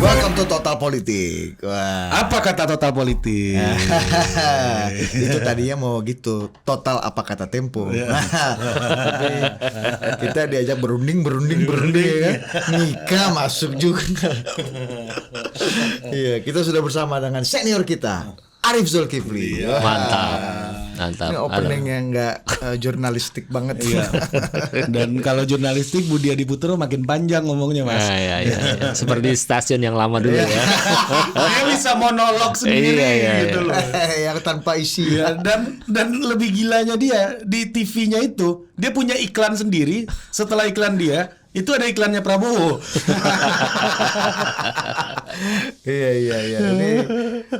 Welcome to Total Politik. Wah. Apa kata total politik? Itu tadinya mau gitu. Total apa kata Tempo. Tapi kita diajak berunding ya. Nikah masuk juga. Iya, kita sudah bersama dengan senior kita, Arif Zulkifli. Mantap. Ini opening yang nggak jurnalistik banget. Iya. Dan kalau jurnalistik Budi Adiputro makin panjang ngomongnya, Mas. Ya. Seperti stasiun yang lama dulu ya. Dia bisa monolog sendiri gitu loh. Yang tanpa isi. Ya, dan lebih gilanya dia di TV-nya itu dia punya iklan sendiri. Setelah iklan dia itu ada iklannya Prabowo. Iya.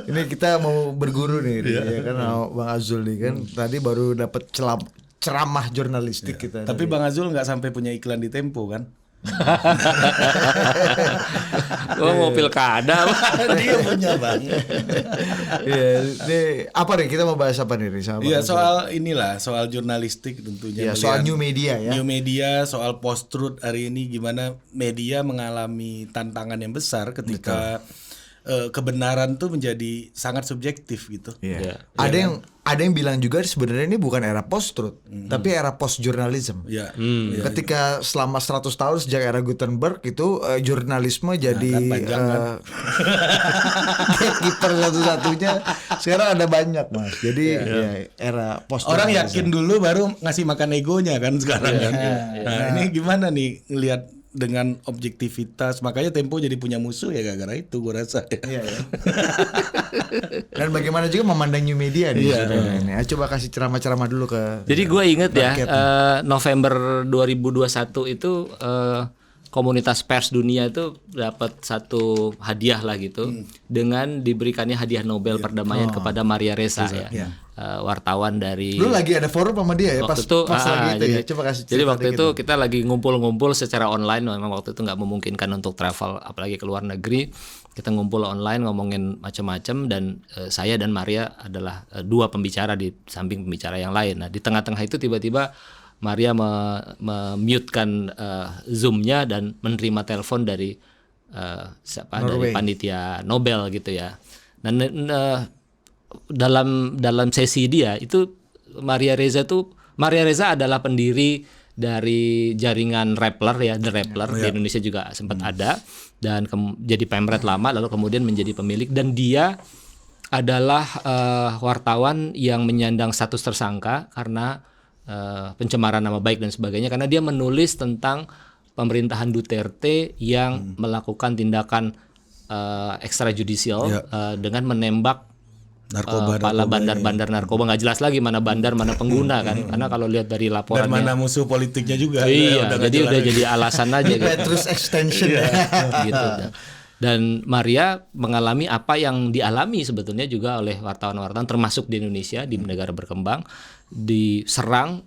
Ini kita mau berguru nih, ya kan, Bang Azul nih kan tadi baru dapat ceramah jurnalistik kita. Tapi Bang Azul nggak sampai punya iklan di Tempo kan? Gua mau pilkada. Dia punya Bang. Iya, ini apa nih, kita mau bahas apa nih sama Bang Iya, Azul? soal jurnalistik tentunya. Iya, soal new media ya. New media, soal post truth hari ini, gimana media mengalami tantangan yang besar ketika kebenaran tuh menjadi sangat subjektif gitu. Iya. Ada yang bilang juga sebenarnya ini bukan era post truth, tapi era post journalism. Iya. Ketika selama 100 tahun sejak era Gutenberg itu jurnalisme jadi gatekeeper satu-satunya. Sekarang ada banyak, Mas. Jadi era post. Orang yakin dulu baru ngasih makan egonya kan sekarang kan. Nah, ini gimana nih ngelihat dengan objektivitas, makanya Tempo jadi punya musuh ya gara-gara itu, gue rasa. Iya. Dan bagaimana juga memandang new media nih. Ini. Coba kasih ceramah-ceramah dulu ke. Jadi gue inget ya, November 2021 itu komunitas pers dunia itu dapat satu hadiah lah gitu, dengan diberikannya hadiah Nobel perdamaian kepada Maria Ressa ya. Wartawan dari. Lu lagi ada forum sama dia ya waktu itu, lagi itu ya. Coba kasih. Jadi waktu itu kita lagi ngumpul-ngumpul secara online, memang waktu itu nggak memungkinkan untuk travel apalagi ke luar negeri. Kita ngumpul online ngomongin macam-macam, dan saya dan Maria adalah dua pembicara di samping pembicara yang lain. Nah, di tengah-tengah itu tiba-tiba Maria mute-kan Zoom-nya dan menerima telepon dari dari panitia Nobel gitu ya. Dan dalam sesi dia itu Maria Ressa adalah pendiri dari jaringan Rappler ya, The Rappler di Indonesia juga sempat ada, dan jadi pemret lama lalu kemudian menjadi pemilik, dan dia adalah wartawan yang menyandang status tersangka karena pencemaran nama baik dan sebagainya, karena dia menulis tentang pemerintahan Duterte yang melakukan tindakan ekstrajudisial dengan menembak kepala bandar-bandar narkoba, nggak jelas lagi mana bandar mana pengguna kan, karena kalau lihat dari laporannya dan mana musuh politiknya juga. Iya, jadi udah jadi alasan aja gitu. Petrus extension gitu. Dan Maria mengalami apa yang dialami sebetulnya juga oleh wartawan-wartawan termasuk di Indonesia, di negara berkembang, diserang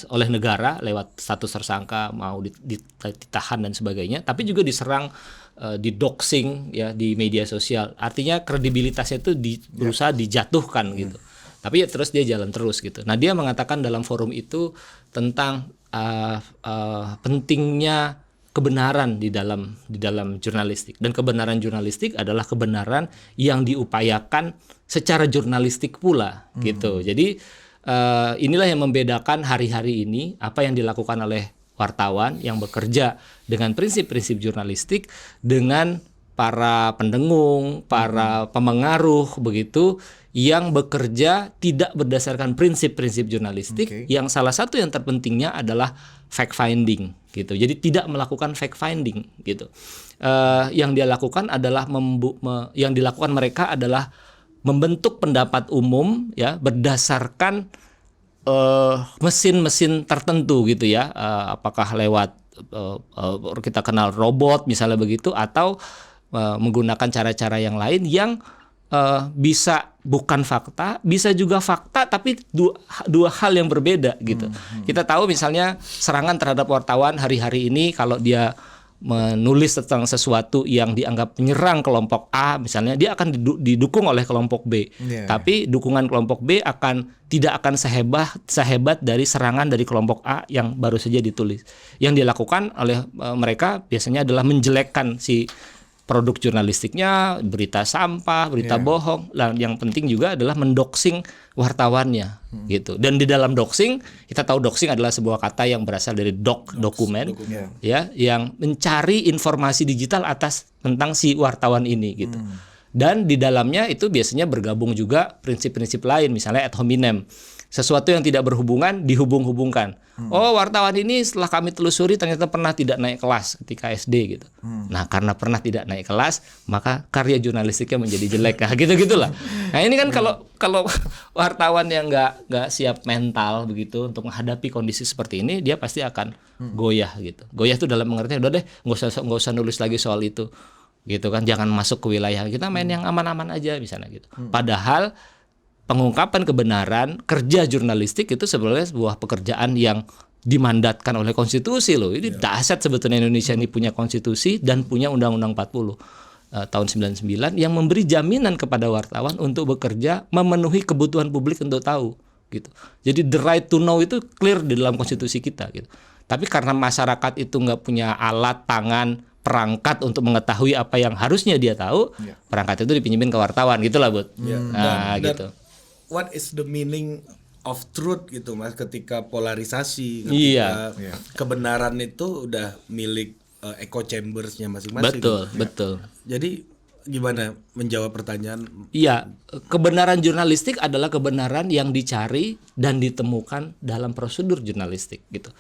oleh negara lewat status tersangka, mau ditahan dan sebagainya, tapi juga diserang, di doxing ya di media sosial. Artinya kredibilitasnya itu berusaha dijatuhkan gitu. Tapi ya terus dia jalan terus gitu. Nah, dia mengatakan dalam forum itu tentang pentingnya kebenaran di dalam jurnalistik, dan kebenaran jurnalistik adalah kebenaran yang diupayakan secara jurnalistik pula gitu. Jadi inilah yang membedakan hari-hari ini apa yang dilakukan oleh wartawan yang bekerja dengan prinsip-prinsip jurnalistik dengan para pendengung, para pemengaruh begitu yang bekerja tidak berdasarkan prinsip-prinsip jurnalistik, yang salah satu yang terpentingnya adalah fact finding gitu. Jadi tidak melakukan fact finding gitu. Yang dia lakukan adalah yang dilakukan mereka adalah membentuk pendapat umum ya berdasarkan mesin-mesin tertentu gitu ya, apakah lewat kita kenal robot misalnya begitu, atau menggunakan cara-cara yang lain yang bisa bukan fakta, bisa juga fakta, tapi dua hal yang berbeda gitu. Kita tahu misalnya serangan terhadap wartawan hari-hari ini, kalau dia menulis tentang sesuatu yang dianggap menyerang kelompok A misalnya, dia akan didukung oleh kelompok B. Tapi dukungan kelompok B tidak akan sehebat dari serangan dari kelompok A yang baru saja ditulis. Yang dilakukan oleh mereka biasanya adalah menjelekkan si produk jurnalistiknya, berita sampah, berita bohong. Nah, yang penting juga adalah mendoxing wartawannya gitu. Dan di dalam doxing, kita tahu doxing adalah sebuah kata yang berasal dari dokumen ya, yang mencari informasi digital tentang si wartawan ini gitu. Dan di dalamnya itu biasanya bergabung juga prinsip-prinsip lain, misalnya ad hominem. Sesuatu yang tidak berhubungan dihubung-hubungkan. Oh, wartawan ini setelah kami telusuri ternyata pernah tidak naik kelas ketika SD gitu. Nah, karena pernah tidak naik kelas, maka karya jurnalistiknya menjadi jelek. Nah, gitu-gitulah. Nah, ini kan kalau wartawan yang nggak siap mental begitu untuk menghadapi kondisi seperti ini, dia pasti akan goyah gitu. Goyah itu dalam pengertian udah deh, nggak usah nulis lagi soal itu. Gitu kan, jangan masuk ke wilayah kita, main yang aman-aman aja misalnya gitu. Padahal pengungkapan kebenaran, kerja jurnalistik itu sebenarnya sebuah pekerjaan yang dimandatkan oleh konstitusi loh. Ini dahsyat sebetulnya Indonesia ini punya konstitusi dan punya Undang-Undang 40 tahun 99 yang memberi jaminan kepada wartawan untuk bekerja memenuhi kebutuhan publik untuk tahu gitu. Jadi the right to know itu clear di dalam konstitusi kita gitu. Tapi karena masyarakat itu nggak punya alat tangan, perangkat untuk mengetahui apa yang harusnya dia tahu, perangkat itu dipinjemin ke wartawan gitulah, Bud. Nah, gitu. What is the meaning of truth gitu Mas, ketika polarisasi, ketika kebenaran itu udah milik echo chambers-nya masing-masing. Betul. Jadi gimana menjawab pertanyaan? Iya, kebenaran jurnalistik adalah kebenaran yang dicari dan ditemukan dalam prosedur jurnalistik gitu.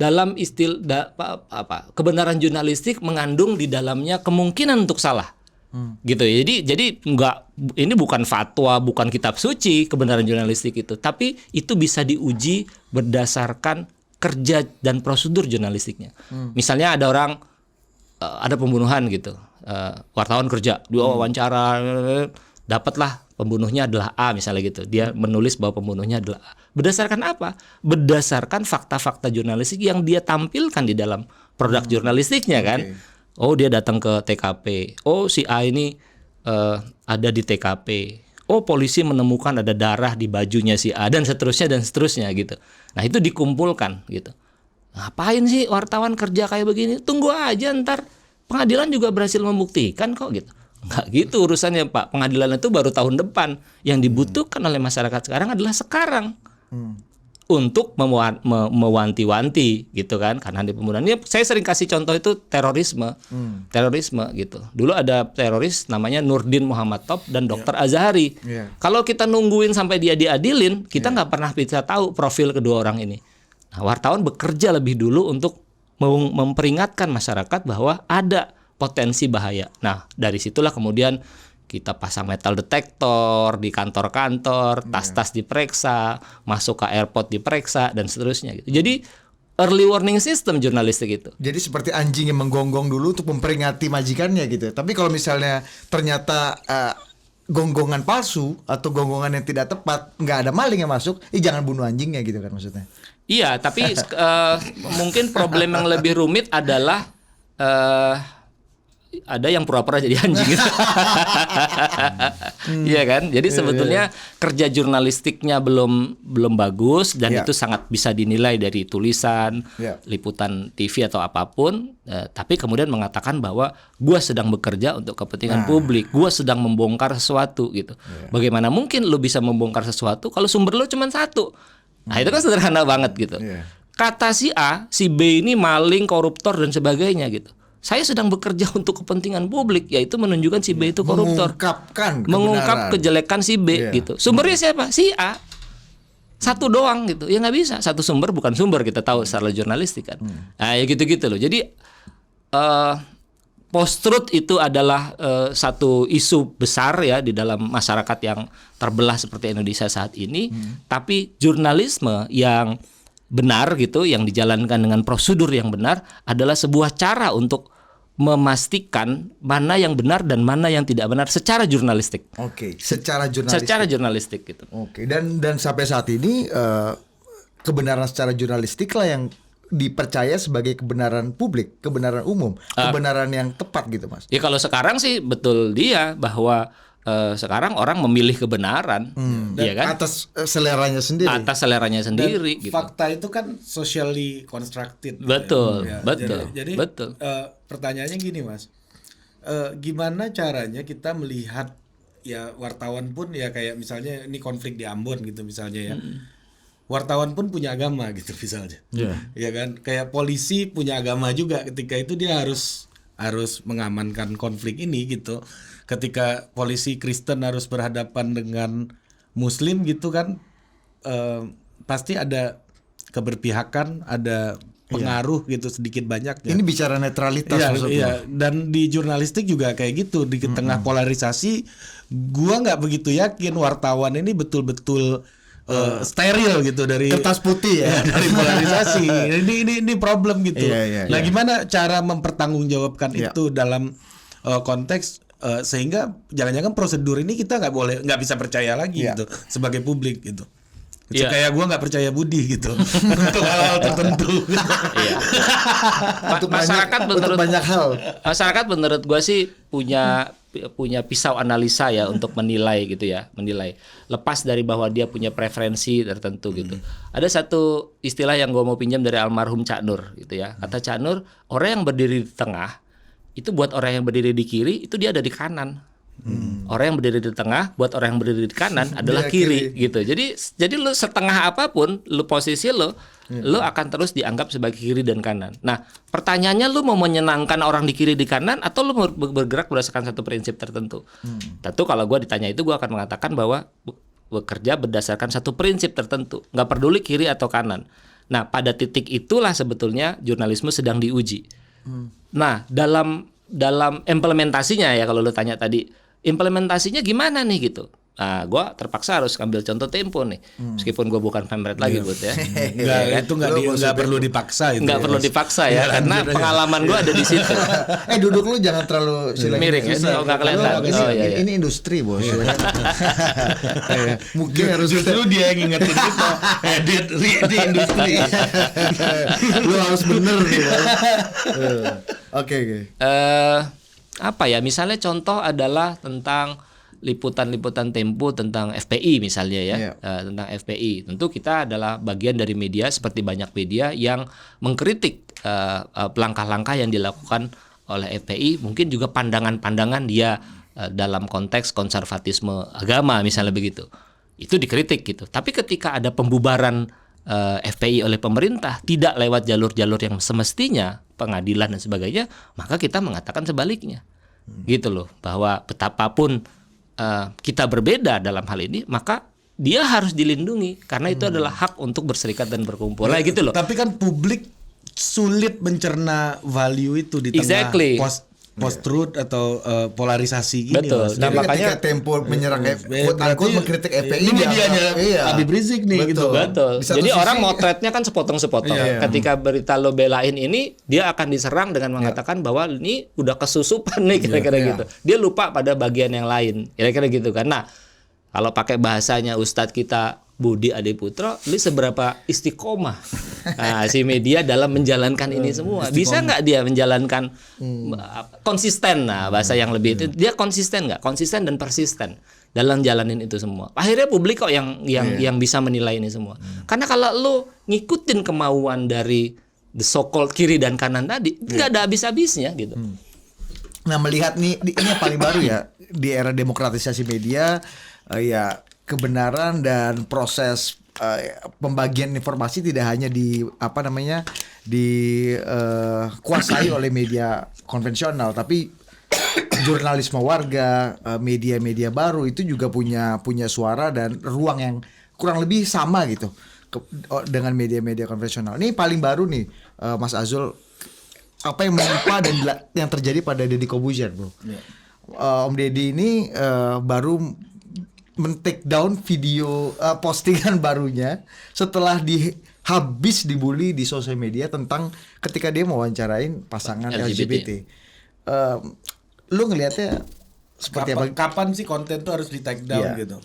Dalam kebenaran jurnalistik mengandung di dalamnya kemungkinan untuk salah. Gitu ya. Jadi ini bukan fatwa, bukan kitab suci kebenaran jurnalistik itu, tapi itu bisa diuji berdasarkan kerja dan prosedur jurnalistiknya. Misalnya ada orang ada pembunuhan gitu. Wartawan kerja, dia wawancara, dapatlah pembunuhnya adalah A misalnya gitu. Dia menulis bahwa pembunuhnya adalah A. Berdasarkan apa? Berdasarkan fakta-fakta jurnalistik yang dia tampilkan di dalam produk jurnalistiknya kan. Oh, dia datang ke TKP. Oh, si A ini ada di TKP. Oh, polisi menemukan ada darah di bajunya si A dan seterusnya gitu. Nah, itu dikumpulkan gitu. Ngapain sih wartawan kerja kayak begini? Tunggu aja ntar pengadilan juga berhasil membuktikan kok gitu. Enggak gitu urusannya, Pak. Pengadilan itu baru tahun depan. Yang dibutuhkan oleh masyarakat sekarang adalah sekarang. Untuk mewanti-wanti gitu kan, karena di pembunuhan ini saya sering kasih contoh itu terorisme gitu. Dulu ada teroris namanya Nurdin Muhammad Top dan Dr. Azhari. Kalau kita nungguin sampai dia diadilin, kita nggak pernah bisa tahu profil kedua orang ini. Nah, wartawan bekerja lebih dulu untuk memperingatkan masyarakat bahwa ada potensi bahaya. Nah, dari situlah kemudian kita pasang metal detektor di kantor-kantor, tas-tas diperiksa, masuk ke airport diperiksa dan seterusnya gitu. Jadi early warning system jurnalistik itu. Jadi seperti anjing yang menggonggong dulu untuk memperingati majikannya gitu. Tapi kalau misalnya ternyata gonggongan palsu atau gonggongan yang tidak tepat, nggak ada maling yang masuk, jangan bunuh anjingnya gitu kan maksudnya. Iya, tapi mungkin problem yang lebih rumit adalah ada yang pura-pura jadi anjing gitu. Iya kan? Jadi sebetulnya kerja jurnalistiknya belum bagus dan itu sangat bisa dinilai dari tulisan, liputan TV atau apapun, tapi kemudian mengatakan bahwa gua sedang bekerja untuk kepentingan publik, gua sedang membongkar sesuatu gitu. Bagaimana mungkin lu bisa membongkar sesuatu kalau sumber lu cuma satu? Nah, itu kan sederhana banget gitu. Kata si A, si B ini maling, koruptor dan sebagainya gitu. Saya sedang bekerja untuk kepentingan publik, yaitu menunjukkan si B itu koruptor, mengungkap kejelekan si B gitu. Sumbernya siapa? Si A. Satu doang gitu. Ya nggak bisa. Satu sumber bukan sumber, kita tahu secara jurnalistik kan. Nah, ya gitu-gitu loh. Jadi post-truth itu adalah satu isu besar ya di dalam masyarakat yang terbelah seperti Indonesia saat ini. Tapi jurnalisme yang benar gitu, yang dijalankan dengan prosedur yang benar adalah sebuah cara untuk memastikan mana yang benar dan mana yang tidak benar secara jurnalistik. Secara jurnalistik gitu. Dan sampai saat ini kebenaran secara jurnalistik lah yang dipercaya sebagai kebenaran publik, kebenaran umum, kebenaran yang tepat gitu Mas. Ya kalau sekarang sih betul dia bahwa sekarang orang memilih kebenaran, ya kan? Atas seleranya sendiri. Atas seleranya sendiri. Dan Gitu. fakta itu kan socially constructed. gitu Betul, ya. betul, Jadi betul. Pertanyaannya gini Mas, gimana caranya kita melihat ya wartawan pun ya kayak misalnya ini konflik di Ambon gitu misalnya ya. Wartawan pun punya agama gitu misalnya. Ya kan? Kayak polisi punya agama juga ketika itu dia harus mengamankan konflik ini gitu. Ketika polisi Kristen harus berhadapan dengan Muslim gitu kan, pasti ada keberpihakan, ada pengaruh gitu sedikit banyaknya. Ini bicara netralitas Iya, maksudnya. iya. Dan di jurnalistik juga kayak gitu, di tengah polarisasi, gua nggak begitu yakin wartawan ini betul-betul steril gitu dari Kertas putih ya. dari polarisasi. Ini problem gitu. Iya, Nah, gimana cara mempertanggungjawabkan Iya. itu dalam konteks sehingga jangan-jangan prosedur ini kita nggak bisa percaya lagi Iya. gitu sebagai publik gitu. Iya. Kayak gua nggak percaya Budi gitu untuk hal-hal tertentu. Iya. Untuk Masyarakat untuk menurut banyak hal. Masyarakat menurut gua sih punya pisau analisa ya untuk menilai gitu ya, menilai. Lepas dari bahwa dia punya preferensi tertentu gitu. Ada satu istilah yang gua mau pinjam dari almarhum Cak Nur gitu ya. Kata Cak Nur, orang yang berdiri di tengah itu buat orang yang berdiri di kiri itu dia ada di kanan. Orang yang berdiri di tengah buat orang yang berdiri di kanan adalah Dia kiri kiri. gitu. Jadi lu setengah apapun lu posisi lu akan terus dianggap sebagai kiri dan kanan. Nah, pertanyaannya lu mau menyenangkan orang di kiri di kanan atau lu mau bergerak berdasarkan satu prinsip tertentu. Tentu kalau gua ditanya itu gua akan mengatakan bahwa bekerja berdasarkan satu prinsip tertentu, nggak peduli kiri atau kanan. Nah, pada titik itulah sebetulnya jurnalisme sedang diuji. Nah, dalam implementasinya ya kalau lu tanya tadi, implementasinya gimana nih gitu. Nah, gue terpaksa harus ambil contoh Tempo nih, meskipun gue bukan pamret lagi buat ya. Itu nggak perlu dipaksa itu. Nggak perlu dipaksa ya, karena pengalaman gue ada di situ. Duduk lu jangan terlalu Miring ya, nggak kelihatan. Ini, Oh, iya, iya. ini industri bos. Mungkin harus Justru dia yang ngingetin kita di industri. lu harus bener nih. Bos. Oke. Apa ya? Misalnya contoh adalah tentang liputan-liputan Tempo tentang FPI misalnya ya, Iya. tentang FPI. Tentu kita adalah bagian dari media seperti banyak media yang mengkritik langkah-langkah yang dilakukan oleh FPI, mungkin juga pandangan-pandangan dia dalam konteks konservatisme agama misalnya begitu. Itu dikritik gitu. Tapi ketika ada pembubaran FPI oleh pemerintah tidak lewat jalur-jalur yang semestinya, pengadilan dan sebagainya, maka kita mengatakan sebaliknya. Gitu loh, bahwa betapapun kita berbeda dalam hal ini, maka dia harus dilindungi karena itu adalah hak untuk berserikat dan berkumpul. Lah gitu loh. Tapi kan publik sulit mencerna value itu di tengah Exactly. post truth atau polarisasi gini. Betul. Mas. Nah, Jadi makanya ketika Tempo menyerang quote berarti unquote mengkritik FPI ini dianggap- medianya iya. Habib Rizik nih gitu. Betul. Di satu Jadi sisi- orang motretnya kan sepotong-sepotong. Iya. Ketika berita lo belain ini, dia akan diserang dengan mengatakan bahwa ini udah kesusupan nih kira-kira Iya. gitu. Dia lupa pada bagian yang lain, kira-kira gitu kan. Nah, kalau pakai bahasanya Ustadz kita Budi Adiputro, ini seberapa istiqomah si media dalam menjalankan ini semua. Bisa nggak dia menjalankan konsisten? Nah, bahasa yang lebih itu dia konsisten nggak? Konsisten dan persisten dalam jalanin itu semua. Akhirnya publik kok yang bisa menilai ini semua. Karena kalau lu ngikutin kemauan dari the so-called kiri dan kanan tadi, nggak ada habis-habisnya gitu. Nah melihat nih ini yang paling baru ya di era demokratisasi media, ya kebenaran dan proses pembagian informasi tidak hanya dikuasai oleh media konvensional, tapi jurnalisme warga, media-media baru itu juga punya suara dan ruang yang kurang lebih sama gitu dengan media-media konvensional. Ini paling baru nih, Mas Azul, apa yang menimpa dan yang terjadi pada Deddy Corbuzier, bro. Om Deddy ini baru men-take down video postingan barunya setelah habis dibully di sosial media tentang ketika dia mewawancarain pasangan LGBT. Lu ngelihatnya seperti apa? Kapan sih konten tuh harus di take down Iya. gitu?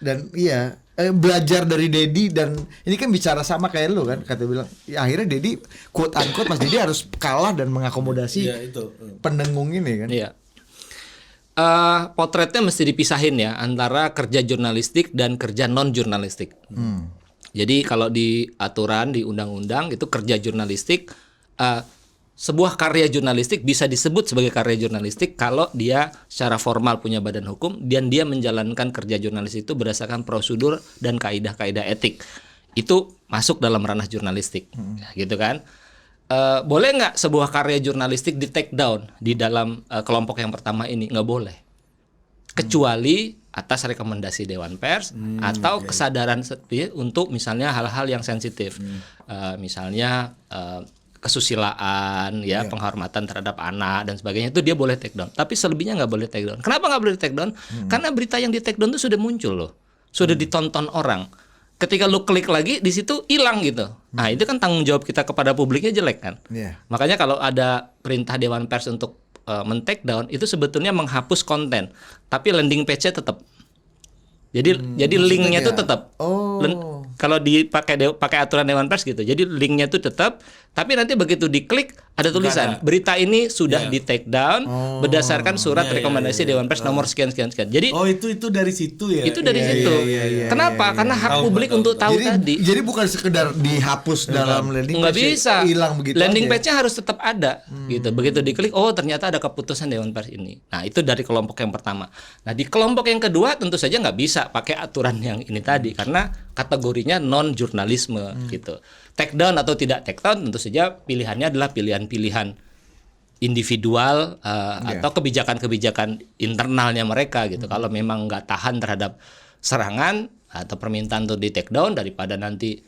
Dan iya, belajar dari Dedi, dan ini kan bicara sama kayak lu kan, kata bilang ya, akhirnya Dedi quote unquote Mas Dedi harus kalah dan mengakomodasi Iya, itu. pendengung ini kan. Iya. Potretnya mesti dipisahin ya antara kerja jurnalistik dan kerja non jurnalistik. Jadi kalau di aturan di undang-undang itu kerja jurnalistik, sebuah karya jurnalistik bisa disebut sebagai karya jurnalistik kalau dia secara formal punya badan hukum dan dia menjalankan kerja jurnalis itu berdasarkan prosedur dan kaidah-kaidah etik. Itu masuk dalam ranah jurnalistik, gitu kan? Boleh nggak sebuah karya jurnalistik di take down di dalam kelompok yang pertama ini? Nggak boleh, kecuali atas rekomendasi Dewan Pers atau kesadaran untuk misalnya hal-hal yang sensitif, misalnya kesusilaan, ya, penghormatan terhadap anak dan sebagainya, itu dia boleh take down. Tapi selebihnya nggak boleh take down. Kenapa nggak boleh take down? Karena berita yang di take down itu sudah muncul loh, sudah ditonton orang. Ketika lu klik lagi di situ hilang gitu. Nah itu kan tanggung jawab kita kepada publiknya jelek kan. Makanya kalau ada perintah Dewan Pers untuk men-take down itu sebetulnya menghapus konten, tapi landing page-nya tetap. Jadi linknya itu tetap. Kalau pakai aturan Dewan Pers gitu. Jadi linknya itu tetap, tapi nanti begitu diklik ada tulisan berita ini sudah di take down berdasarkan surat rekomendasi Dewan Pers nomor sekian. Jadi itu dari situ ya. Itu dari situ. Kenapa? Karena hak publik untuk tahu tadi. Jadi bukan sekedar dihapus dalam landing page. Nggak bisa. Hilang begitu landing aja. page-nya harus tetap ada gitu. Begitu diklik, oh ternyata ada keputusan Dewan Pers ini. Nah, itu dari kelompok yang pertama. Nah, di kelompok yang kedua tentu saja nggak bisa pakai aturan yang ini tadi karena kategorinya non jurnalisme gitu. Take down atau tidak take down tentu saja pilihannya adalah pilihan-pilihan individual atau kebijakan-kebijakan internalnya mereka gitu. Kalau memang nggak tahan terhadap serangan atau permintaan untuk di take down, daripada nanti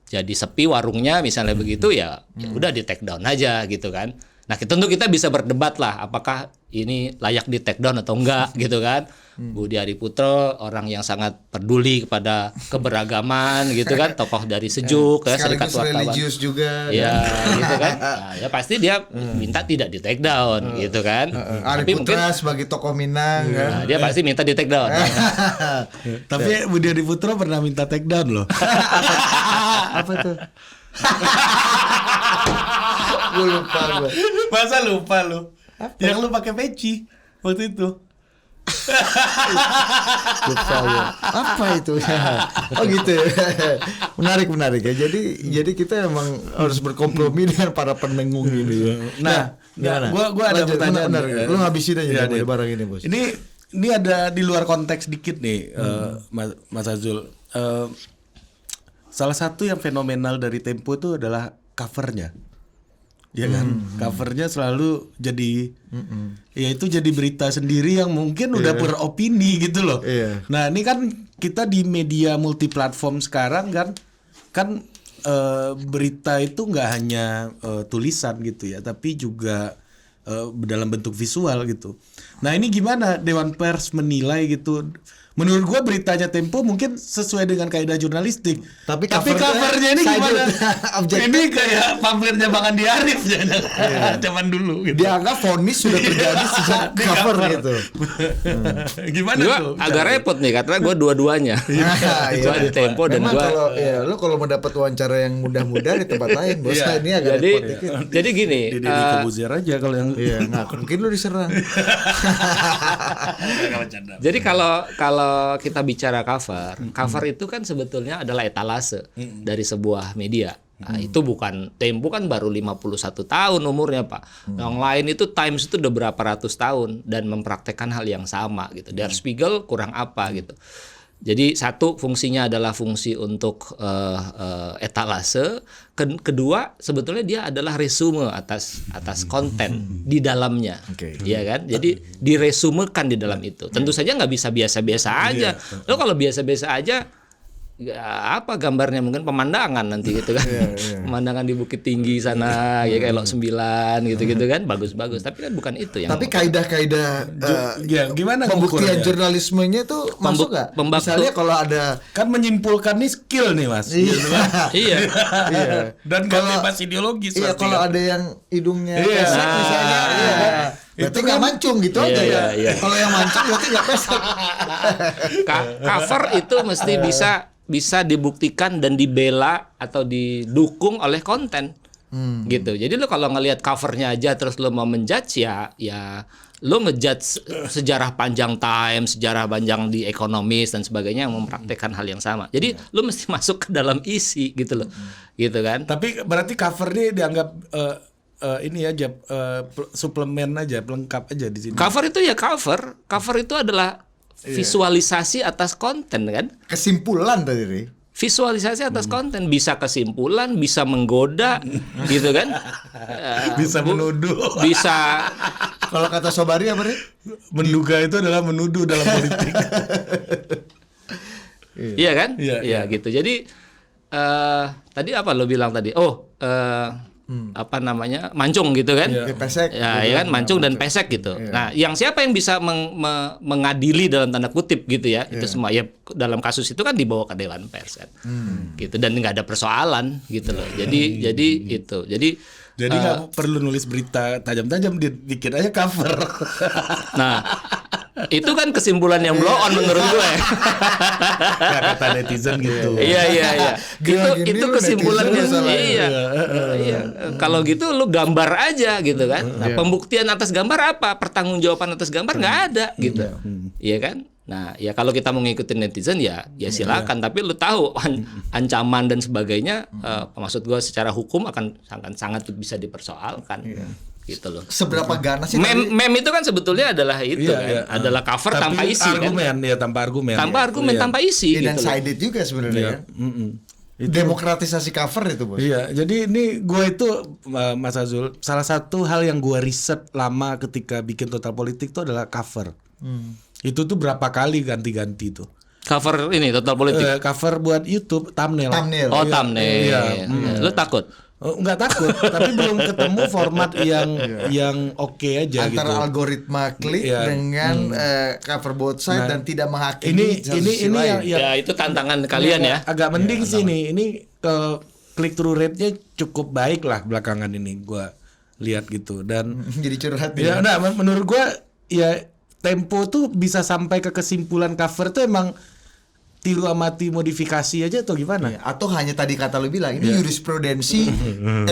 jadi sepi warungnya misalnya begitu, ya udah di take down aja gitu kan. Nah tentu kita bisa berdebat lah apakah ini layak di take down atau enggak gitu kan. Budi Adiputro orang yang sangat peduli kepada keberagaman gitu kan, tokoh dari Sejuk ya, Serikat Wartawan religius juga ya gitu kan. Nah, ya pasti dia minta tidak di take down gitu kan. Ari Putra sebagai tokoh Minang kan. Nah, dia pasti minta di take down. Tapi Budi Adiputro pernah minta take down loh. Apa tuh? Gue lupa gue. Masa lupa lu? Yang lu pakai peci waktu itu. Lupa gue. Apa itu? Oh gitu ya. Menarik ya. Jadi kita emang harus berkompromi dengan para pendengung ini. Nah, gimana? Gua ada pertanyaan. Benar. Lu ngabisin aja Iya, barang ini, Bos. Ini ada di luar konteks dikit nih, Mas Azul. Salah satu yang fenomenal dari Tempo itu adalah covernya. Ya kan, covernya selalu jadi, ya itu jadi berita sendiri yang mungkin udah beropini gitu loh. Nah ini kan kita di media multiplatform sekarang kan berita itu nggak hanya tulisan gitu ya, tapi juga dalam bentuk visual gitu. Nah ini gimana Dewan Pers menilai gitu? Menurut gua beritanya Tempo mungkin sesuai dengan kaidah jurnalistik. Tapi covernya ini gimana? Ini kayak pamfletnya Bang Andi Arief zaman dulu gitu. Dianggap vonis sudah terjadi sejak cover gitu. Gimana Gua tuh? agak repot nih karena gue dua-duanya. Gua di Tempo dan memang gua kalau lu kalau mau dapat wawancara yang mudah-mudah di tempat lain, Bos. Ini agak jadi repot dikit. jadi gini, Deddy Kobuzier aja kalau yang Mungkin lu diserang. jadi kalau kita bicara cover itu kan sebetulnya adalah etalase dari sebuah media. Nah, itu bukan Tempo kan baru 51 tahun umurnya, Pak. Yang lain itu Times itu udah berapa ratus tahun dan mempraktekkan hal yang sama gitu. Der Spiegel kurang apa gitu. Jadi satu fungsinya adalah fungsi untuk etalase. Kedua sebetulnya dia adalah resume atas konten di dalamnya, ya kan? Jadi diresumekan di dalam itu. Tentu saja nggak bisa biasa-biasa aja. Lo kalau biasa-biasa aja, apa gambarnya mungkin pemandangan nanti gitu kan, pemandangan di Bukit Tinggi sana ya kayak Lok 9 gitu kan, bagus-bagus. Tapi kan bukan itu yang. Tapi kaidah-kaidah gimana pembuktian ngukurnya? jurnalismenya itu masuk nggak? Misalnya kalau ada Kan menyimpulkan nih skill nih Mas. Iya. Dan gak bebas ideologis. Iya, pasti kalau kan. ada yang hidungnya Iya. pesek misalnya, Berarti nggak mancung gitu aja Iya, ya. iya. Kalau yang mancung berarti nggak pesek. Cover itu mesti bisa dibuktikan dan dibela atau didukung oleh konten. Gitu. Jadi lo kalau ngelihat covernya aja terus lo mau menjudge ya lo ngejudge sejarah panjang Time, sejarah panjang di Ekonomis dan sebagainya yang mempraktekkan hal yang sama. Jadi lo mesti masuk ke dalam isi gitu loh. Gitu kan? Tapi berarti cover ini dianggap ini aja suplemen aja, pelengkap aja di sini. Cover itu ya cover. Cover itu adalah visualisasi atas konten kan? Kesimpulan tadi, Ri. Visualisasi atas konten, bisa kesimpulan, bisa menggoda gitu kan? Bisa menuduh. Bisa Kalau kata Sobari apa, Ri? Menduga itu adalah menuduh dalam politik. iya kan? Iya, Iya gitu. Jadi tadi apa lo bilang tadi? Apa namanya? Mancung gitu kan? Ya, pesek. Ya, ya kan mancung dan pesek gitu. Nah, yang siapa yang bisa mengadili dalam tanda kutip gitu ya? Itu semua ya dalam kasus itu kan dibawa ke Dewan Pers kan. Gitu dan nggak ada persoalan gitu loh. Jadi itu. Jadi nggak perlu nulis berita tajam-tajam, bikin aja cover. nah, itu kan kesimpulan yang blow on menurut gue. Ya, kata netizen gitu. Iya. Gila, gini Itu lu kesimpulannya. netizen lu salah. Iya. Kalau gitu lu gambar aja gitu kan. Nah, pembuktian atas gambar apa? Pertanggungjawaban atas gambar nggak ada gitu. Iya kan? Nah, ya kalau kita mau ngikutin netizen ya silakan. Tapi lu tahu ancaman dan sebagainya. Maksud gue secara hukum akan sangat bisa dipersoalkan. Gitu loh. Seberapa ganas sih Meme itu kan sebetulnya adalah itu kan, adalah cover Tapi tanpa isi argumen, kan. ya tanpa argumen. Tanpa argumen, tanpa isi dan gitu loh. sided juga sebenarnya ya. Demokratisasi cover itu, Bos. Iya, jadi ini gua itu Mas Azul, salah satu hal yang gua riset lama ketika bikin Total Politik itu adalah cover. Itu tuh berapa kali ganti-ganti tuh. Cover ini Total Politik. Cover buat YouTube, thumbnail. Oh, thumbnail. Iya. Lu takut? Nggak takut, tapi belum ketemu format yang oke aja Antara gitu. algoritma klik Iya. dengan cover both side dan tidak menghakimi satu sisi ini lain. Ya itu tantangan kalian ya. Agak mending sih nih. Ini ke click through rate-nya cukup baik lah belakangan ini gua lihat gitu. Dan Jadi curhat ya, ya. nah, menurut gua ya Tempo tuh bisa sampai ke kesimpulan cover tuh emang tiru amati modifikasi aja atau gimana? Ya, atau hanya tadi kata lu bilang ini jurisprudensi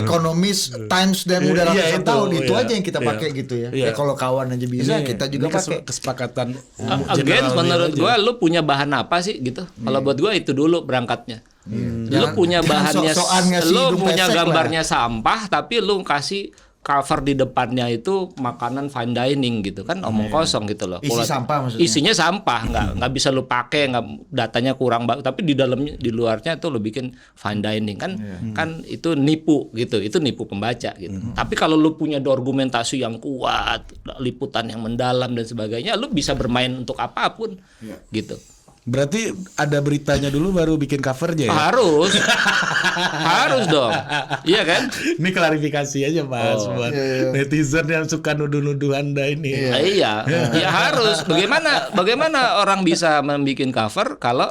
ekonomis Times dan udah ratusan itu, tahun itu iya, aja yang kita pakai gitu ya. iya. Ya kalau kawan aja bisa kita juga pakai. Kesepakatan Again generalnya menurut aja. gua lu punya bahan apa sih gitu. Kalau buat gua itu dulu berangkatnya. Lu punya jangan bahannya, sok-sokan ngasih lu hidung punya pesek gambarnya sampah tapi lu kasih cover di depannya itu makanan fine dining gitu kan omong kosong gitu loh. Isi sampah maksudnya. Isinya sampah, nggak bisa lu pakai, nggak datanya kurang banget. Tapi di dalamnya, di luarnya tuh lu bikin fine dining kan, kan itu nipu gitu, itu nipu pembaca gitu. Tapi kalau lu punya argumentasi yang kuat, liputan yang mendalam dan sebagainya, lu bisa bermain untuk apapun, gitu. Berarti ada beritanya dulu baru bikin covernya ya? Harus dong, iya kan? Ini klarifikasi aja Mas buat netizen yang suka nuduh-nuduh Anda ini. Iya, ya harus. Bagaimana orang bisa membuat cover kalau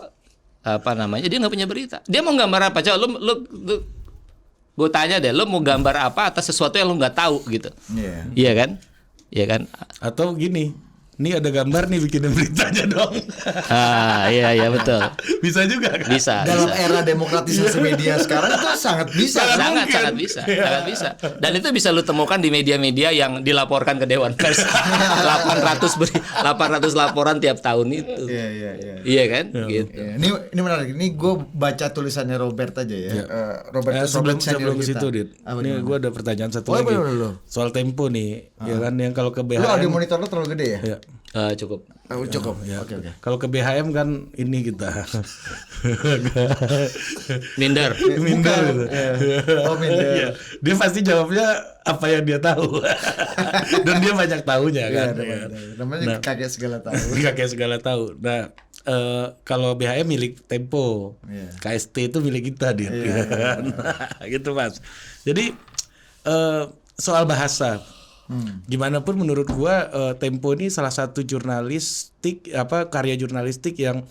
apa namanya dia nggak punya berita? Dia mau gambar apa? Coba lu gue tanya deh, lu mau gambar apa atas sesuatu yang lu nggak tahu gitu? Iya kan? Iya kan? Atau gini, ini ada gambar nih bikinin beritanya dong. Iya betul. Bisa juga kan? Bisa. Dalam era demokratisasi media sekarang itu sangat bisa. sangat bisa. Dan itu bisa lu temukan di media-media yang dilaporkan ke Dewan Pers. 800 laporan tiap tahun itu. Iya. Iya kan? Gitu. Ya, ini menarik. Ini gue baca tulisannya Robert aja ya. Robert sebelum senior ke kita. situ, Dit. Ini gue ada pertanyaan satu Oh, lagi. boleh. Soal Tempo nih, ya kan yang kalau ke Lu audio BHM. monitor lu terlalu gede ya? Ya. Cukup. Cukup. Ya. Oke. Kalau ke BHM kan ini kita Minder. minder gitu. Oh, minder. Iya. Dia pasti jawabnya apa yang dia tahu. Dan dia banyak tahunya kan. Iya, namanya kakek segala tahu. Kakek segala tahu. Nah, kalau BHM milik Tempo, KST itu milik kita dia. Gitu Mas. Jadi soal bahasa, gimana pun menurut gua Tempo ini salah satu karya jurnalistik yang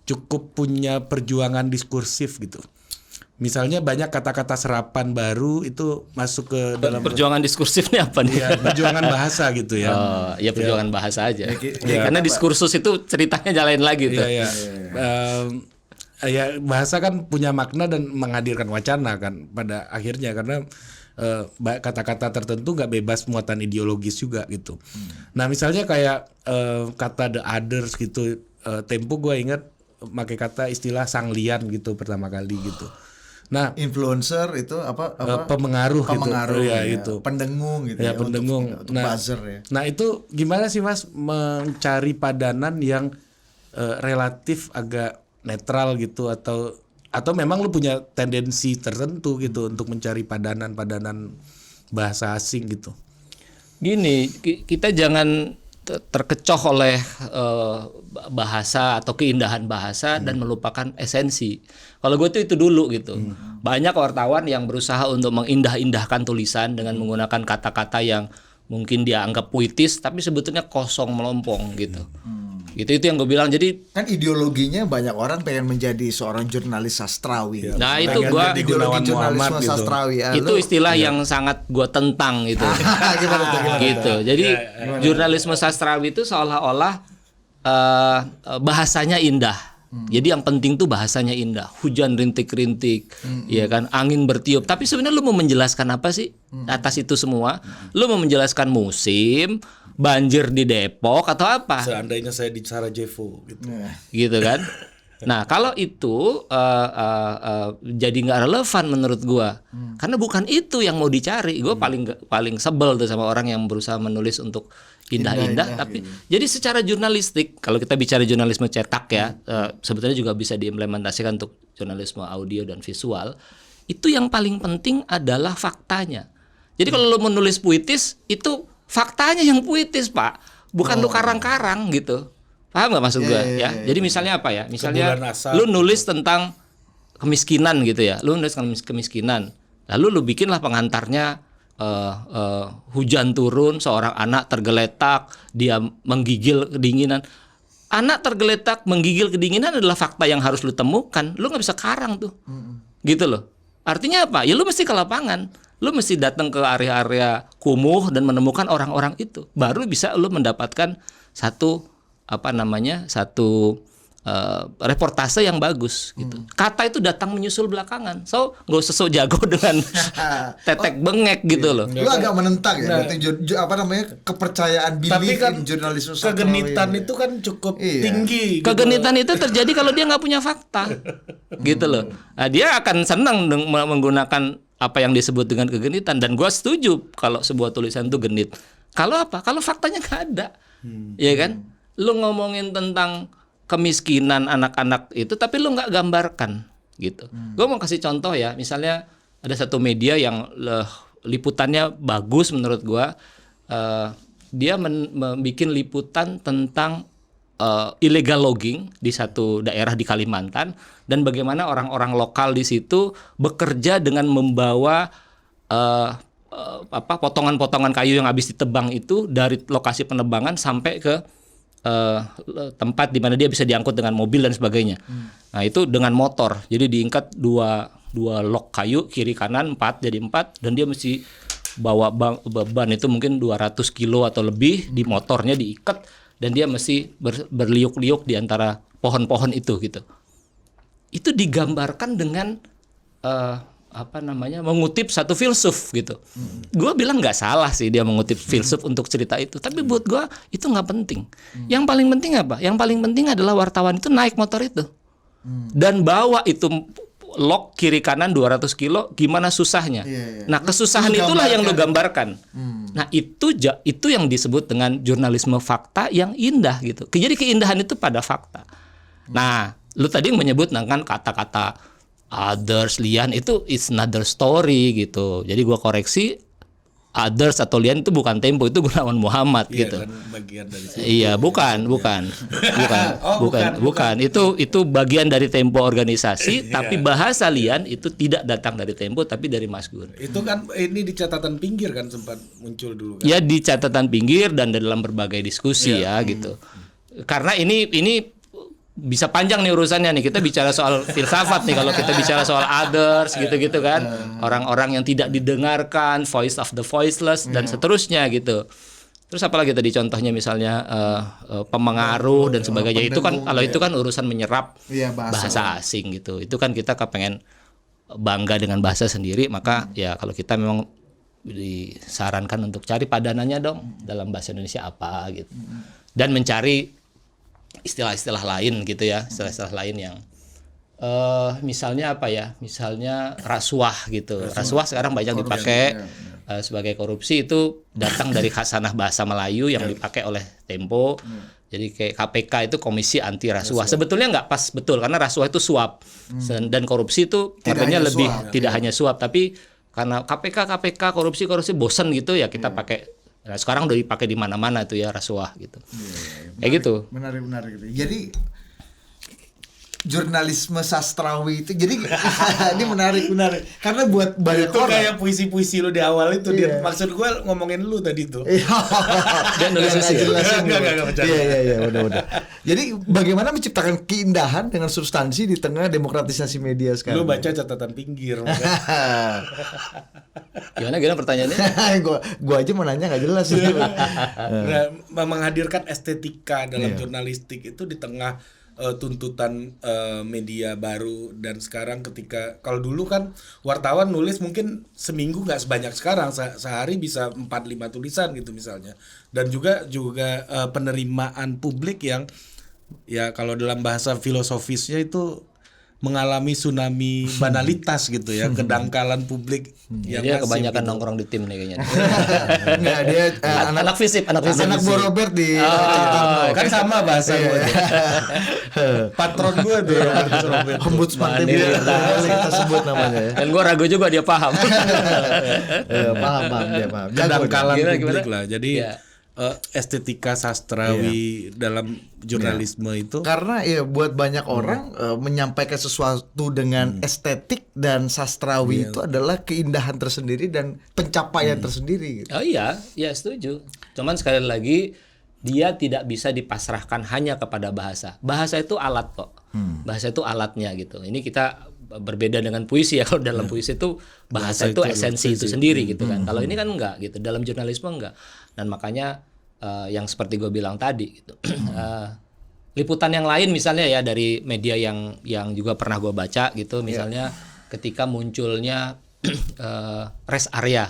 cukup punya perjuangan diskursif gitu. Misalnya banyak kata-kata serapan baru itu masuk ke dalam Perjuangan diskursifnya apa nih? ya, perjuangan bahasa gitu ya. Oh, ya perjuangan bahasa aja. ya, Karena diskursus itu ceritanya jalan lagi tuh. Iya, ya bahasa kan punya makna dan menghadirkan wacana kan pada akhirnya, karena kata-kata tertentu nggak bebas muatan ideologis juga gitu. Nah misalnya kayak kata the others gitu, Tempo gue ingat pakai kata istilah sanglian gitu pertama kali gitu. Nah Influencer itu apa pemengaruh gitu. ya, gitu. Pendengung gitu Ya, pendengung. untuk buzzer ya. Nah itu gimana sih Mas mencari padanan yang relatif agak netral gitu, atau memang lu punya tendensi tertentu gitu untuk mencari padanan bahasa asing gitu? Gini, kita jangan terkecoh oleh bahasa atau keindahan bahasa dan melupakan esensi. Kalau gue tuh itu dulu gitu. Banyak wartawan yang berusaha untuk mengindah-indahkan tulisan dengan menggunakan kata-kata yang mungkin dia anggap puitis tapi sebetulnya kosong melompong gitu. Gitu itu yang gue bilang. Jadi Kan ideologinya banyak orang pengen menjadi seorang jurnalis sastrawi. nah itu pengen gue jadi Ideologi Gunawan jurnalisme Muhammad gitu. sastrawi. itu istilah yang sangat gue tentang gitu. Gimana tuh, gimana? Gitu. Jadi jurnalisme sastrawi itu seolah-olah bahasanya indah. Jadi yang penting tuh bahasanya indah. Hujan rintik-rintik, ya kan, angin bertiup. Tapi sebenarnya lu mau menjelaskan apa sih atas itu semua? Lu mau menjelaskan musim, banjir di Depok atau apa? Seandainya saya di Sarajevo gitu. Gitu kan? Nah kalau itu jadi nggak relevan menurut gua, karena bukan itu yang mau dicari. Gua paling sebel tuh sama orang yang berusaha menulis untuk indah-indah, tapi jadi secara jurnalistik, kalau kita bicara jurnalisme cetak ya, sebetulnya juga bisa diimplementasikan untuk jurnalisme audio dan visual. Itu yang paling penting adalah faktanya. Jadi kalau lo menulis puitis, itu faktanya yang puitis Pak, bukan lu karang-karang gitu. Paham nggak maksud gue ya? Jadi misalnya apa ya? Misalnya lu nulis tentang kemiskinan gitu ya. Lu nulis tentang kemiskinan. Lalu lu bikinlah pengantarnya hujan turun, seorang anak tergeletak, dia menggigil kedinginan. Anak tergeletak, menggigil kedinginan adalah fakta yang harus lu temukan. Lu nggak bisa karang tuh. Gitu loh. Artinya apa? Ya lu mesti ke lapangan. Lu mesti datang ke area-area kumuh dan menemukan orang-orang itu. Baru bisa lu mendapatkan satu reportase yang bagus gitu. Kata itu datang menyusul belakangan. So nggak usah sok jago dengan tetek bengek gitu loh. Lu agak menentang ya, berarti kepercayaan Tapi belief kan in jurnalisme sastrawi. kegenitan itu kan cukup tinggi gitu. Kegenitan itu terjadi kalau dia nggak punya fakta, gitu loh. Nah, dia akan senang menggunakan apa yang disebut dengan kegenitan, dan gue setuju kalau sebuah tulisan itu genit. Kalau apa? Kalau faktanya nggak ada, ya kan? Lu ngomongin tentang kemiskinan anak-anak itu, tapi lu nggak gambarkan, gitu. Gue mau kasih contoh ya, misalnya ada satu media yang liputannya bagus menurut gue. Dia membuat liputan tentang illegal logging di satu daerah di Kalimantan, dan bagaimana orang-orang lokal di situ bekerja dengan membawa potongan-potongan kayu yang habis ditebang itu dari lokasi penebangan sampai ke tempat di mana dia bisa diangkut dengan mobil dan sebagainya. Nah itu dengan motor, jadi diikat dua lok kayu kiri kanan 4 jadi 4, dan dia mesti bawa beban itu mungkin 200 kilo atau lebih di motornya diikat, dan dia mesti berliuk-liuk di antara pohon-pohon itu gitu. Itu digambarkan dengan mengutip satu filsuf gitu. Gue bilang nggak salah sih dia mengutip filsuf untuk cerita itu, tapi buat gue itu nggak penting. Yang paling penting apa? Yang paling penting adalah wartawan itu naik motor itu dan bawa itu lok kiri kanan 200 kilo, gimana susahnya. Nah kesusahan itulah yang lo gambarkan. Nah itu yang disebut dengan jurnalisme fakta yang indah gitu. Jadi keindahan itu pada fakta. Nah lu tadi menyebut kan kata-kata others, lian itu it's another story gitu. Jadi gua koreksi, others atau lian itu bukan Tempo, itu Gunawan Muhammad gitu. Kan bagian dari situ. Iya, bukan. Itu bagian dari Tempo organisasi, tapi bahasa lian itu tidak datang dari Tempo tapi dari Mas Gun. Itu kan ini di catatan pinggir kan sempat muncul dulu kan. Ya di catatan pinggir dan dalam berbagai diskusi ya gitu. Karena ini bisa panjang nih urusannya nih. Kita bicara soal filsafat nih kalau kita bicara soal others gitu-gitu kan. Orang-orang yang tidak didengarkan, voice of the voiceless dan seterusnya gitu. Terus apalagi tadi contohnya misalnya pemengaruh dan sebagainya. Itu kan kalau itu kan urusan menyerap bahasa asing gitu. Itu kan kita kepengen bangga dengan bahasa sendiri, maka ya kalau kita memang disarankan untuk cari padanannya dong dalam bahasa Indonesia apa gitu. Dan mencari istilah-istilah lain gitu ya, istilah-istilah lain yang misalnya apa ya, misalnya rasuah gitu. Rasuah sekarang banyak dipakai sebagai korupsi, itu datang dari khasanah bahasa Melayu yang dipakai oleh Tempo. Jadi kayak KPK itu Komisi Anti Rasuah. Sebetulnya nggak pas betul karena rasuah itu suap dan korupsi itu artinya lebih tidak hanya suap, tapi karena KPK korupsi bosan gitu ya kita pakai. Nah, sekarang udah dipakai di mana-mana tuh ya rasuah gitu. Kayak gitu. Menarik gitu. Jadi jurnalisme sastrawi itu jadi ini menarik karena buat banyak Itu orang kayak puisi-puisi lu di awal itu dia. Maksud gue ngomongin lu tadi tuh. Dan nulis puisi. Enggak bercanda. Iya, udah. Jadi bagaimana menciptakan keindahan dengan substansi di tengah demokratisasi media sekarang? Lu baca catatan pinggir. Gimana pertanyaannya? gua aja mau nanya nggak jelas. Nah, menghadirkan estetika dalam jurnalistik itu di tengah tuntutan media baru. Dan sekarang ketika kalau dulu kan wartawan nulis mungkin seminggu nggak sebanyak sekarang, sehari bisa 4-5 tulisan gitu misalnya. Dan juga penerimaan publik yang ya kalau dalam bahasa filosofisnya itu mengalami tsunami banalitas gitu ya, kedangkalan publik yang Dia masif kebanyakan gitu. nongkrong di tim nih kayaknya. Enggak, dia anak fisip. anak Bo Robert di Kan sama bahasa gue. Patron gue tuh Robert. Ombudsman tim kita sebut namanya ya. Dan gue ragu juga dia paham. Paham dia paham. Kedangkalan Gimana? publik lah. Jadi Ya. estetika sastrawi dalam jurnalisme itu Karena ya buat banyak orang menyampaikan sesuatu dengan estetik dan sastrawi itu adalah keindahan tersendiri dan pencapaian tersendiri gitu. Oh iya, ya setuju. Cuman sekali lagi dia tidak bisa dipasrahkan hanya kepada bahasa. Bahasa itu alat kok. Bahasa itu alatnya gitu. Ini kita berbeda dengan puisi ya. Kalau dalam puisi itu bahasa itu esensi itu sendiri gitu kan. Kalau ini kan enggak gitu. Dalam jurnalisme enggak. Dan makanya yang seperti gue bilang tadi gitu. Liputan yang lain misalnya ya dari media yang juga pernah gue baca gitu. Misalnya ketika munculnya rest area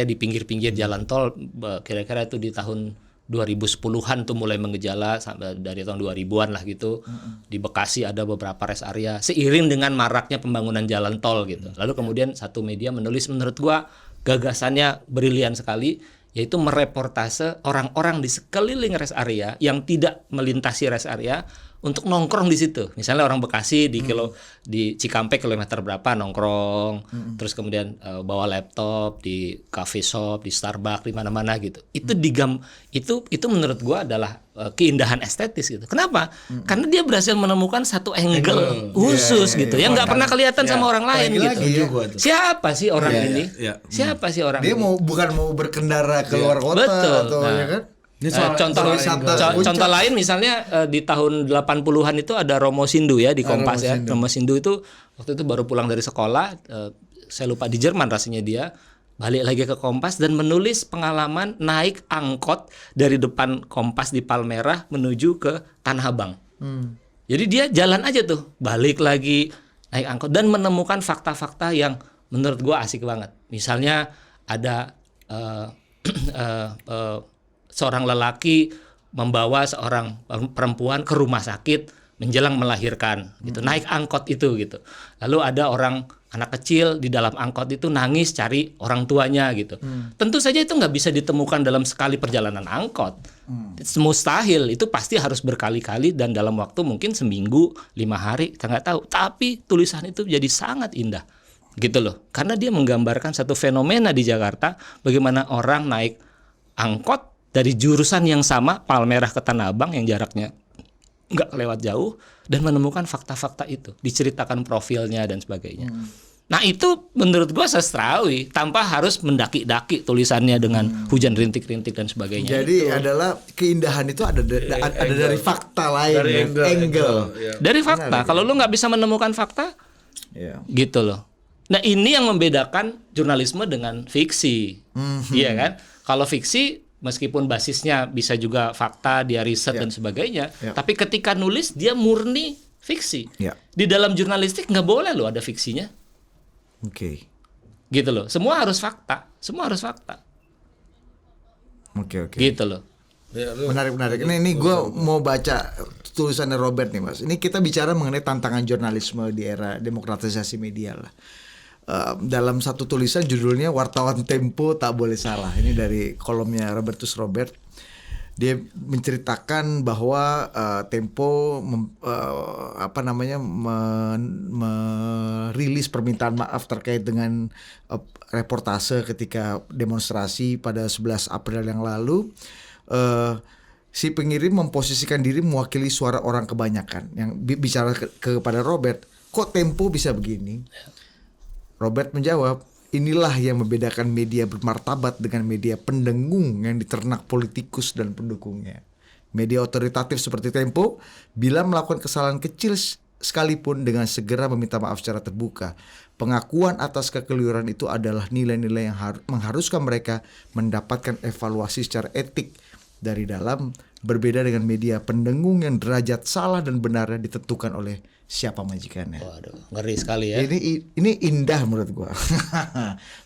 di pinggir-pinggir jalan tol, kira-kira itu di tahun 2010-an tuh mulai mengejala sampai dari tahun 2000-an lah gitu. Di Bekasi ada beberapa rest area seiring dengan maraknya pembangunan jalan tol gitu. Lalu kemudian satu media menulis, menurut gua gagasannya brilian sekali, yaitu mereportase orang-orang di sekeliling rest area yang tidak melintasi rest area untuk nongkrong di situ. Misalnya orang Bekasi di Cikampek kilometer berapa nongkrong, terus kemudian bawa laptop di coffee shop, di Starbucks, di mana-mana gitu. Itu menurut gua adalah keindahan estetis gitu. Kenapa? Karena dia berhasil menemukan satu angle khusus gitu yang nggak pernah kelihatan sama orang lain gitu. Siapa sih orang ini? Siapa sih orang Dia ini? bukan mau berkendara keluar kota Betul. atau ya kan? Ini Contoh lain misalnya di tahun 80-an itu ada Romo Sindu ya di Kompas ya. Romo Sindu itu waktu itu baru pulang dari sekolah, saya lupa di Jerman rasanya dia, balik lagi ke Kompas dan menulis pengalaman naik angkot dari depan Kompas di Palmerah menuju ke Tanah Abang. Jadi dia jalan aja tuh, balik lagi naik angkot dan menemukan fakta-fakta yang menurut gua asik banget. Misalnya ada seorang lelaki membawa seorang perempuan ke rumah sakit menjelang melahirkan gitu, naik angkot itu gitu. Lalu ada anak kecil di dalam angkot itu nangis cari orang tuanya gitu. Tentu saja itu nggak bisa ditemukan dalam sekali perjalanan angkot. Mustahil, itu pasti harus berkali-kali dan dalam waktu mungkin seminggu, 5 hari, kita nggak tahu. Tapi tulisan itu jadi sangat indah gitu loh, karena dia menggambarkan satu fenomena di Jakarta, bagaimana orang naik angkot dari jurusan yang sama, Palmerah ke Tanah Abang yang jaraknya nggak lewat jauh, dan menemukan fakta-fakta itu, diceritakan profilnya dan sebagainya. Nah itu menurut gua sastrawi tanpa harus mendaki-daki tulisannya dengan hujan rintik-rintik dan sebagainya. Jadi adalah keindahan itu ada dari fakta lain, Dari ya. angle. Ya. Dari fakta. Kalau lu nggak bisa menemukan fakta, Iya. gitu loh. Nah ini yang membedakan jurnalisme dengan fiksi, iya kan? Kalau fiksi meskipun basisnya bisa juga fakta, dia riset dan sebagainya, tapi ketika nulis dia murni fiksi. Ya. Di dalam jurnalistik nggak boleh loh ada fiksinya, Oke. gitu loh. Semua harus fakta, semua harus fakta, Oke. gitu loh. Ya, lu- Menarik. Ini gue mau baca tulisannya Robert nih Mas. Ini kita bicara mengenai tantangan jurnalisme di era demokratisasi media lah. Dalam satu tulisan judulnya Wartawan Tempo Tak Boleh Salah. Ini dari kolomnya Robertus Robert. Dia menceritakan bahwa Tempo merilis permintaan maaf terkait dengan reportase ketika demonstrasi pada 11 April yang lalu. Si pengirim memposisikan diri mewakili suara orang kebanyakan yang bicara kepada Robert, kok Tempo bisa begini? Robert menjawab, inilah yang membedakan media bermartabat dengan media pendengung yang diternak politikus dan pendukungnya. Media otoritatif seperti Tempo, bila melakukan kesalahan kecil sekalipun dengan segera meminta maaf secara terbuka. Pengakuan atas kekeliruan itu adalah nilai-nilai yang mengharuskan mereka mendapatkan evaluasi secara etik dari dalam, berbeda dengan media pendengung yang derajat salah dan benarnya ditentukan oleh siapa majikannya. Waduh, ngeri sekali ya. Ini indah menurut gua.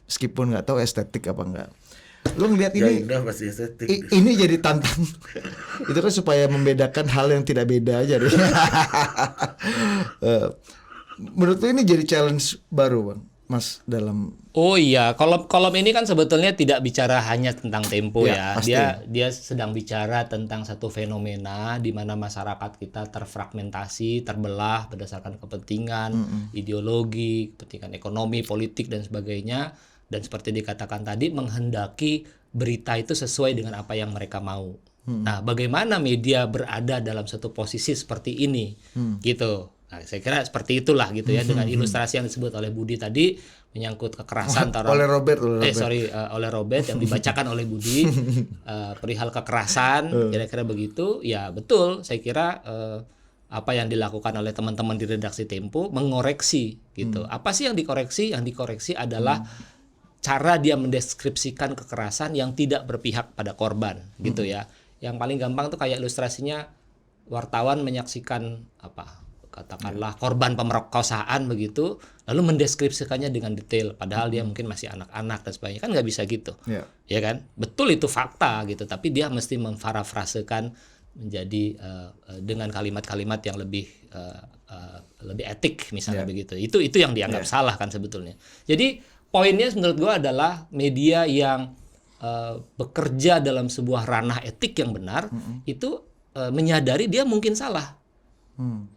Meskipun nggak tahu estetik apa enggak. Lu ngelihat Ya ini udah pasti estetik. ini jadi tantang. Itu kan supaya membedakan hal yang tidak beda aja deh. Menurut lu ini jadi challenge baru, Bang, Mas, dalam Oh iya, kolom ini kan sebetulnya tidak bicara hanya tentang Tempo Ya, ya. pasti. Dia sedang bicara tentang satu fenomena di mana masyarakat kita terfragmentasi, terbelah berdasarkan kepentingan, ideologi, kepentingan ekonomi, politik dan sebagainya. Dan seperti dikatakan tadi, menghendaki berita itu sesuai dengan apa yang mereka mau. Nah, bagaimana media berada dalam satu posisi seperti ini, gitu. Nah, saya kira seperti itulah gitu ya, dengan ilustrasi yang disebut oleh Budi tadi menyangkut kekerasan oleh Robert. oleh Robert yang dibacakan oleh Budi perihal kekerasan, kira-kira begitu. Ya betul, saya kira apa yang dilakukan oleh teman-teman di redaksi Tempo mengoreksi gitu. Apa sih yang dikoreksi? Yang dikoreksi adalah cara dia mendeskripsikan kekerasan yang tidak berpihak pada korban gitu ya. Yang paling gampang tuh kayak ilustrasinya wartawan menyaksikan katakanlah korban pemerkosaan begitu, lalu mendeskripsikannya dengan detail padahal dia mungkin masih anak-anak dan sebagainya, kan nggak bisa gitu. Ya kan, betul itu fakta gitu, tapi dia mesti memparafrasekan menjadi dengan kalimat-kalimat yang lebih etik misalnya begitu. Itu yang dianggap salah kan sebetulnya. Jadi poinnya menurut gua adalah media yang bekerja dalam sebuah ranah etik yang benar itu menyadari dia mungkin salah.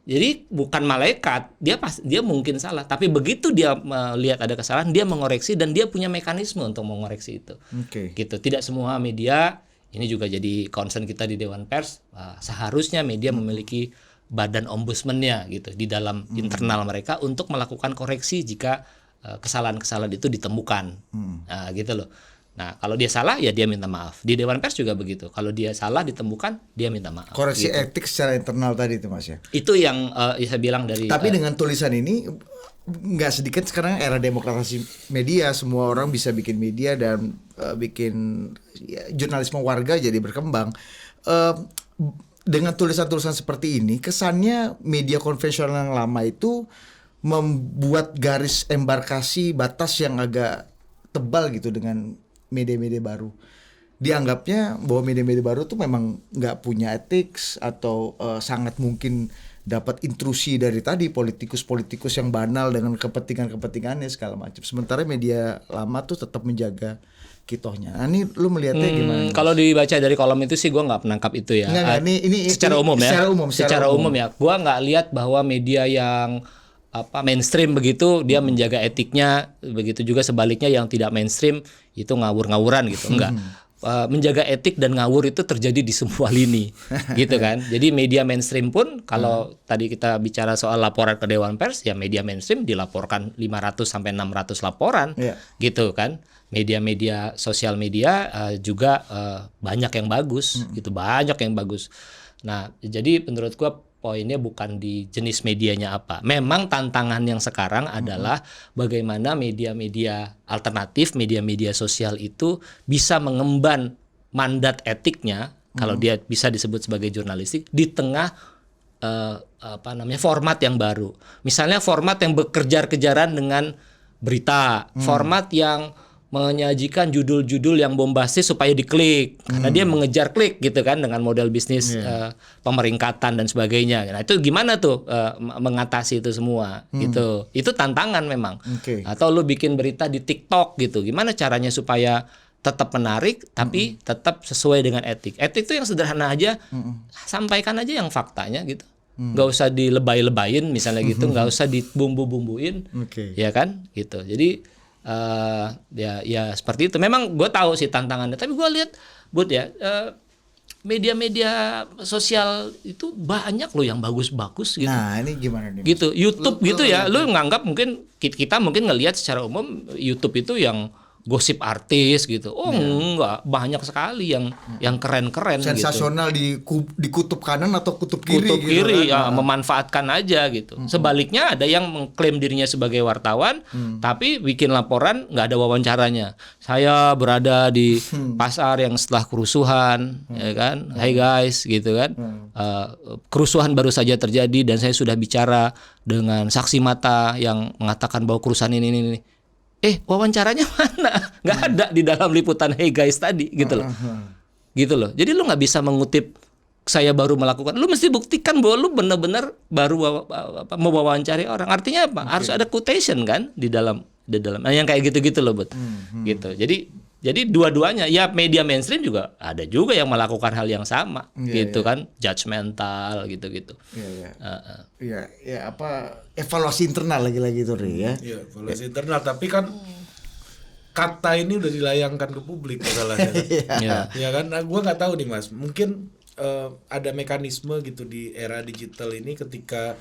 Jadi bukan malaikat, dia mungkin salah, tapi begitu dia melihat ada kesalahan, dia mengoreksi dan dia punya mekanisme untuk mengoreksi itu. Gitu. Tidak semua media, ini juga jadi concern kita di Dewan Pers, seharusnya media memiliki badan ombudsman-nya gitu di dalam internal mereka untuk melakukan koreksi jika kesalahan-kesalahan itu ditemukan. Nah, gitu loh. Nah, kalau dia salah ya dia minta maaf. Di Dewan Pers juga begitu. Kalau dia salah ditemukan, dia minta maaf. koreksi gitu. etik secara internal tadi itu, Mas ya. Itu yang saya bilang dari. Tapi dengan tulisan ini nggak sedikit sekarang era demokrasi media, semua orang bisa bikin media dan bikin jurnalisme warga jadi berkembang. Dengan tulisan-tulisan seperti ini, kesannya media konvensional yang lama itu membuat garis embarkasi batas yang agak tebal gitu dengan media-media baru. Dianggapnya bahwa media-media baru tuh memang nggak punya etik atau sangat mungkin dapat intrusi dari tadi politikus-politikus yang banal dengan kepentingan-kepentingannya segala macam. Sementara media lama tuh tetap menjaga kitohnya. Nah, ini lu melihatnya gimana? Kalau dibaca dari kolom itu sih gue nggak menangkap itu ya. Enggak, ini secara umum ya. Secara umum ya. Gue nggak lihat bahwa media yang mainstream begitu dia menjaga etiknya, begitu juga sebaliknya yang tidak mainstream itu ngawur-ngawuran gitu. Enggak. menjaga etik dan ngawur itu terjadi di semua lini, gitu kan. Jadi media mainstream pun kalau tadi kita bicara soal laporan ke Dewan Pers, ya media mainstream dilaporkan 500 sampai 600 laporan, gitu kan. Media-media sosial media juga banyak yang bagus, gitu, banyak yang bagus. Nah, jadi menurut gua poinnya bukan di jenis medianya apa. Memang tantangan yang sekarang adalah bagaimana media-media alternatif, media-media sosial itu bisa mengemban mandat etiknya, kalau dia bisa disebut sebagai jurnalistik, di tengah format yang baru. Misalnya format yang bekejar-kejaran dengan berita, format yang menyajikan judul-judul yang bombastis supaya diklik, karena dia mengejar klik gitu kan dengan model bisnis pemeringkatan dan sebagainya. Nah itu gimana tuh mengatasi itu semua gitu? Itu tantangan memang. Atau lu bikin berita di TikTok gitu, gimana caranya supaya tetap menarik tapi tetap sesuai dengan etik. Etik itu yang sederhana aja, sampaikan aja yang faktanya gitu. Nggak usah dilebay-lebayin misalnya gitu, nggak usah dibumbu-bumbuin, ya kan gitu. Jadi ya seperti itu. Memang gue tahu sih tantangannya, tapi gue lihat media-media sosial itu banyak loh yang bagus-bagus gitu. Nah ini gimana nih? Gitu, YouTube gitu ya. Lu nganggap mungkin kita mungkin ngelihat secara umum YouTube itu yang gosip artis gitu. Oh enggak, banyak sekali yang keren-keren sensasional gitu. di kutub kanan atau kutub kiri Kutub gitu kiri kan? ya, memanfaatkan aja gitu. Sebaliknya ada yang mengklaim dirinya sebagai wartawan tapi bikin laporan nggak ada wawancaranya. Saya berada di pasar yang setelah kerusuhan, ya kan? Hai guys gitu kan. Kerusuhan baru saja terjadi dan saya sudah bicara dengan saksi mata yang mengatakan bahwa kerusuhan ini. Wawancaranya mana? Nggak ada di dalam liputan Hey Guys tadi gitu loh. Gitu loh. Jadi lu nggak bisa mengutip saya baru melakukan. Lu mesti buktikan bahwa lu benar-benar baru mewawancari orang. Artinya apa? Harus ada quotation kan di dalam yang kayak gitu-gitu loh, Bud. Gitu. Jadi dua-duanya ya, media mainstream juga ada juga yang melakukan hal yang sama gitu kan, judgmental gitu-gitu. Iya, evaluasi internal lagi-lagi itu ya. Iya, evaluasi internal, tapi kan kata ini udah dilayangkan ke publik masalahnya. Ya kan, nah, gua nggak tahu nih Mas, mungkin ada mekanisme gitu di era digital ini ketika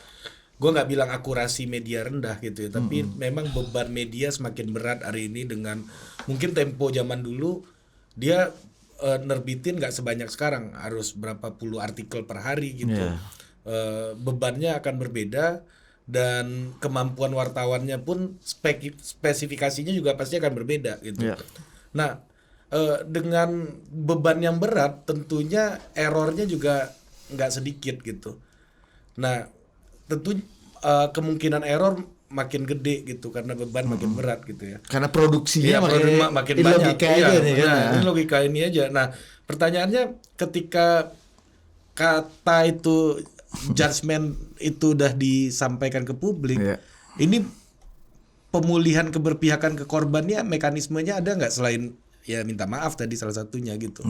gue nggak bilang akurasi media rendah gitu ya, tapi memang beban media semakin berat hari ini dengan mungkin tempo zaman dulu dia nerbitin nggak sebanyak sekarang, harus berapa puluh artikel per hari gitu. Bebannya akan berbeda dan kemampuan wartawannya pun spesifikasinya juga pasti akan berbeda gitu. Nah dengan beban yang berat tentunya errornya juga nggak sedikit gitu. Nah tentu kemungkinan error makin gede gitu karena beban makin berat gitu ya. Karena produksinya makin banyak. Logika aja nih kan. Ini logika ini aja. Nah, pertanyaannya ketika kata itu judgement itu udah disampaikan ke publik, ini pemulihan keberpihakan ke korbannya mekanismenya ada nggak selain ya minta maaf tadi salah satunya gitu.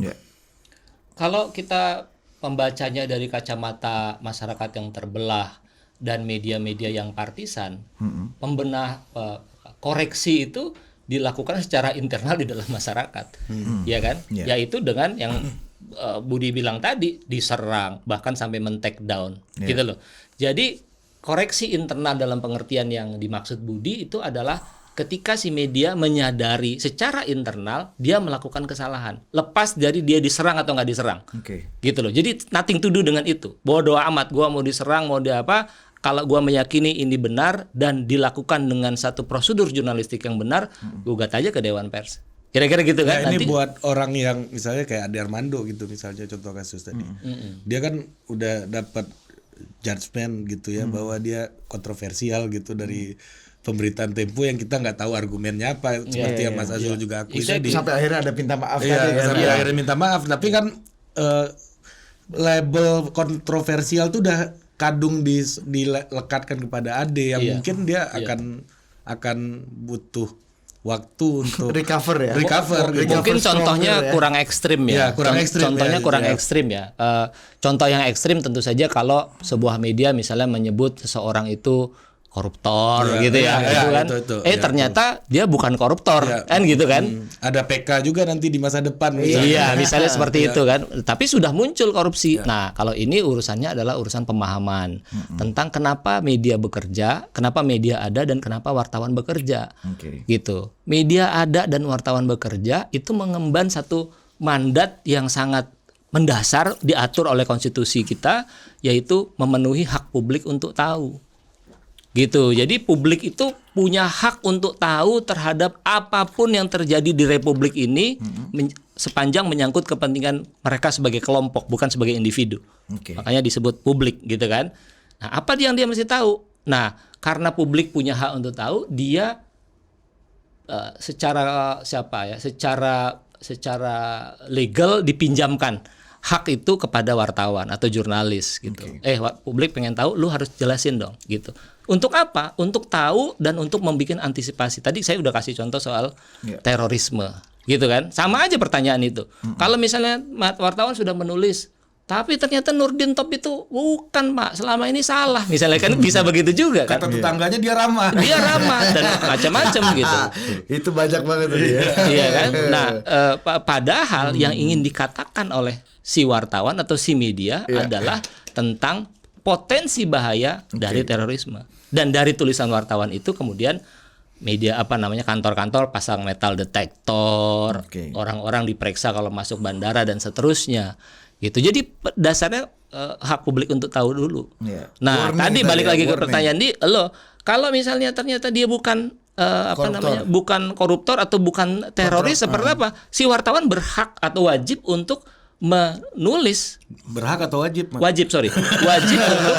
Kalau kita membacanya dari kacamata masyarakat yang terbelah dan media-media yang partisan, koreksi itu dilakukan secara internal di dalam masyarakat, ya kan? Yaitu dengan yang Budi bilang tadi, diserang bahkan sampai men-take down, gitu loh. Jadi koreksi internal dalam pengertian yang dimaksud Budi itu adalah ketika si media menyadari secara internal dia melakukan kesalahan, lepas dari dia diserang atau nggak diserang, gitu loh. Jadi nothing to do dengan itu. Bodoh amat, gua mau diserang mau dia apa. Kalau gua meyakini ini benar dan dilakukan dengan satu prosedur jurnalistik yang benar, gugat aja ke Dewan Pers. Kira-kira gitu kan. Ini buat orang yang misalnya kayak Ade Armando gitu misalnya, contoh kasus tadi. Dia kan udah dapat judgement gitu ya, bahwa dia kontroversial gitu dari pemberitaan Tempo yang kita nggak tahu argumennya apa, seperti yang Mas Azul juga akui tadi. Sampai akhirnya ada minta maaf tadi kan. Sampai akhirnya minta maaf, tapi kan label kontroversial tuh udah kadung dilekatkan kepada Ade yang mungkin dia akan butuh waktu untuk recover. Mungkin contohnya kurang ekstrim ya. Contohnya kurang ekstrim ya. Contoh yang ekstrim tentu saja kalau sebuah media misalnya menyebut seseorang itu koruptor Iya, gitu iya, ya, iya, gitu kan. itu, Ternyata dia bukan koruptor, Iya. kan gitu kan. Ada PK juga nanti di masa depan. Iya, misalnya seperti itu kan. Tapi sudah muncul korupsi. Nah, kalau ini urusannya adalah urusan pemahaman tentang kenapa media bekerja, kenapa media ada dan kenapa wartawan bekerja. Oke. Gitu. Media ada dan wartawan bekerja itu mengemban satu mandat yang sangat mendasar diatur oleh konstitusi kita, yaitu memenuhi hak publik untuk tahu. Gitu. Jadi publik itu punya hak untuk tahu terhadap apapun yang terjadi di republik ini sepanjang menyangkut kepentingan mereka sebagai kelompok, bukan sebagai individu. Oke. Makanya disebut publik gitu kan. Nah, apa yang dia mesti tahu? Nah, karena publik punya hak untuk tahu, dia secara legal dipinjamkan hak itu kepada wartawan atau jurnalis gitu. Publik pengen tahu, lu harus jelasin dong gitu. Untuk apa? Untuk tahu dan untuk membuat antisipasi. Tadi saya udah kasih contoh soal terorisme gitu kan. Sama aja pertanyaan itu. Kalau misalnya wartawan sudah menulis, tapi ternyata Nurdin Top itu bukan, Pak, selama ini salah. Misalnya kan bisa begitu juga kan. Kata tetangganya dia ramah. Dia ramah dan macam-macam gitu. Itu banyak banget tuh ya. Iya kan? Nah, padahal yang ingin dikatakan oleh si wartawan atau si media adalah tentang potensi bahaya dari terorisme. Dan dari tulisan wartawan itu kemudian media kantor-kantor pasang metal detektor, orang-orang diperiksa kalau masuk bandara dan seterusnya. Gitu. Jadi dasarnya hak publik untuk tahu dulu. Nah, tadi balik lagi ke pertanyaan kalau misalnya ternyata dia bukan bukan koruptor atau bukan teroris seperti apa? Si wartawan berhak atau wajib untuk menulis. Berhak atau wajib, Mas? Wajib untuk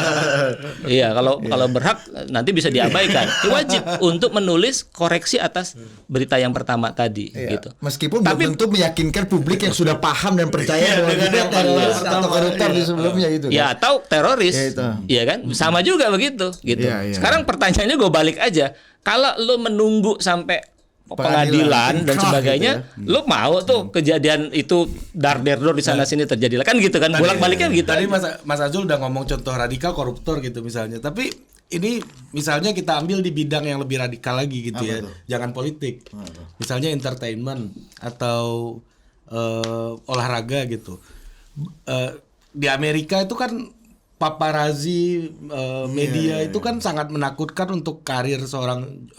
iya, kalau berhak nanti bisa diabaikan. Wajib untuk menulis koreksi atas berita yang pertama tadi gitu. Meskipun belum tentu meyakinkan publik yang sudah paham dan percaya bahwa dia teroris atau koruptor di sebelumnya itu kan. Ya, atau teroris. Iya kan? Sama juga begitu gitu. Sekarang pertanyaannya gue balik aja. Kalau lu menunggu sampai pengadilan dan sebagainya, lu mau tuh kejadian itu dar-der-dor di sana sini terjadi kan gitu kan, bolak-baliknya gitu. Tadi Mas Azul udah ngomong contoh radikal koruptor gitu misalnya, tapi ini misalnya kita ambil di bidang yang lebih radikal lagi gitu ya, jangan politik, misalnya entertainment atau olahraga gitu. Di Amerika itu kan paparazzi media itu kan sangat menakutkan untuk karir seorang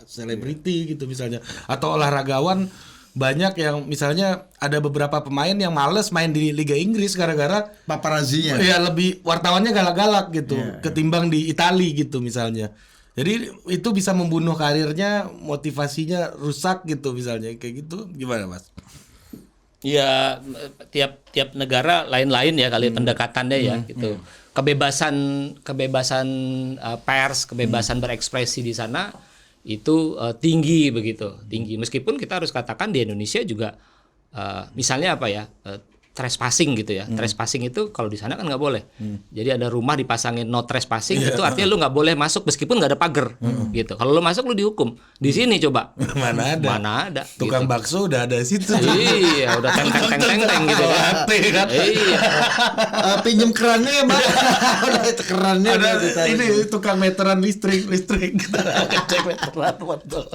selebriti gitu misalnya, atau olahragawan. Banyak yang misalnya ada beberapa pemain yang males main di Liga Inggris gara-gara paparazzinya. Ya lebih wartawannya galak-galak gitu ketimbang di Itali gitu misalnya. Jadi itu bisa membunuh karirnya, motivasinya rusak gitu misalnya, kayak gitu. Gimana, Mas? Ya, tiap negara lain-lain ya kali pendekatannya ya gitu. Kebebasan pers, kebebasan berekspresi di sana itu tinggi begitu, tinggi. Meskipun kita harus katakan di Indonesia juga misalnya trespassing gitu ya. Trespassing itu kalau di sana kan nggak boleh. Jadi ada rumah dipasangin no trespassing, itu artinya lu nggak boleh masuk meskipun nggak ada pagar gitu. Kalau lu masuk lu dihukum. Di sini coba mana ada tukang gitu. bakso udah ada situ. Iya, udah teng gitu kan. Iya. Pinjem kerannya ya, Mbak. Udah itu kerannya Ada udah ini tukang meteran listrik. Cek meteran.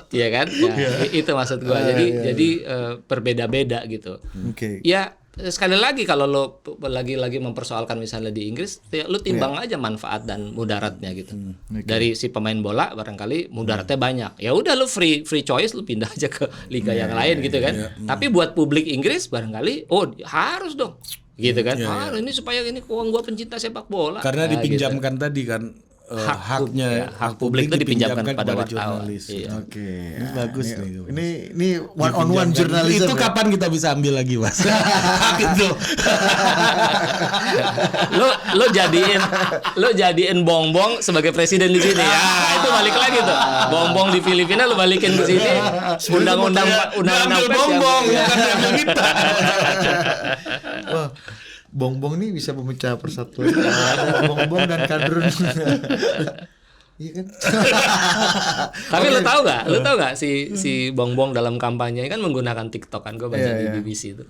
Iya kan? Ya, itu maksud gua. Jadi berbeda-beda gitu. Oke. Ya, sekali lagi kalau lo lagi mempersoalkan misalnya di Inggris, ya lo timbang aja manfaat dan mudaratnya gitu. Dari si pemain bola barangkali mudaratnya banyak. Ya udah lo free choice, lo pindah aja ke liga yang lain gitu kan. Tapi buat publik Inggris barangkali harus dong. Gitu kan. Ini supaya ini uang gua pencinta sepak bola. Karena dipinjamkan gitu. tadi kan haknya hak publik itu dipinjamkan kepada wartawan. jurnalis. Iya. Oke. Ini bagus nih. Ini one on one jurnalisme. Itu kapan kita bisa ambil lagi, Mas? Gitu. Lo jadiin Bongbong sebagai presiden di sini. Ya, itu balik lagi tuh. Bongbong di Filipina lo balikin ke sini. Undang-undang pers Bongbong bukan ambil kita. Wah, Bongbong nih bisa memecah persatuan. Bongbong dan Kadrun. Iya kan? Tapi lo tau gak si Bongbong dalam kampanye kan menggunakan TikTok kan, gue baca di BBC itu.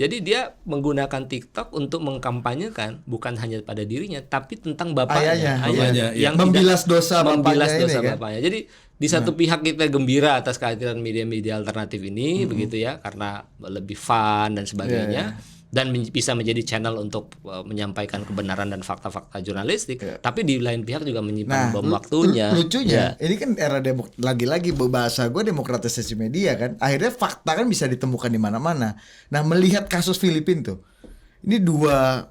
Jadi dia menggunakan TikTok untuk mengkampanyekan bukan hanya pada dirinya tapi tentang bapaknya, Ayahnya, yang membilas dosa bapaknya ini kan. bapaknya. Jadi di satu pihak kita gembira atas kehadiran media-media alternatif ini begitu ya, karena lebih fun dan sebagainya. Dan bisa menjadi channel untuk menyampaikan kebenaran dan fakta-fakta jurnalistik, tapi di lain pihak juga menyimpan bom waktunya. Lucunya, ini kan era lagi-lagi bahasa gue demokratisasi media kan. Akhirnya fakta kan bisa ditemukan di mana-mana. Nah, melihat kasus Filipina tuh, ini dua,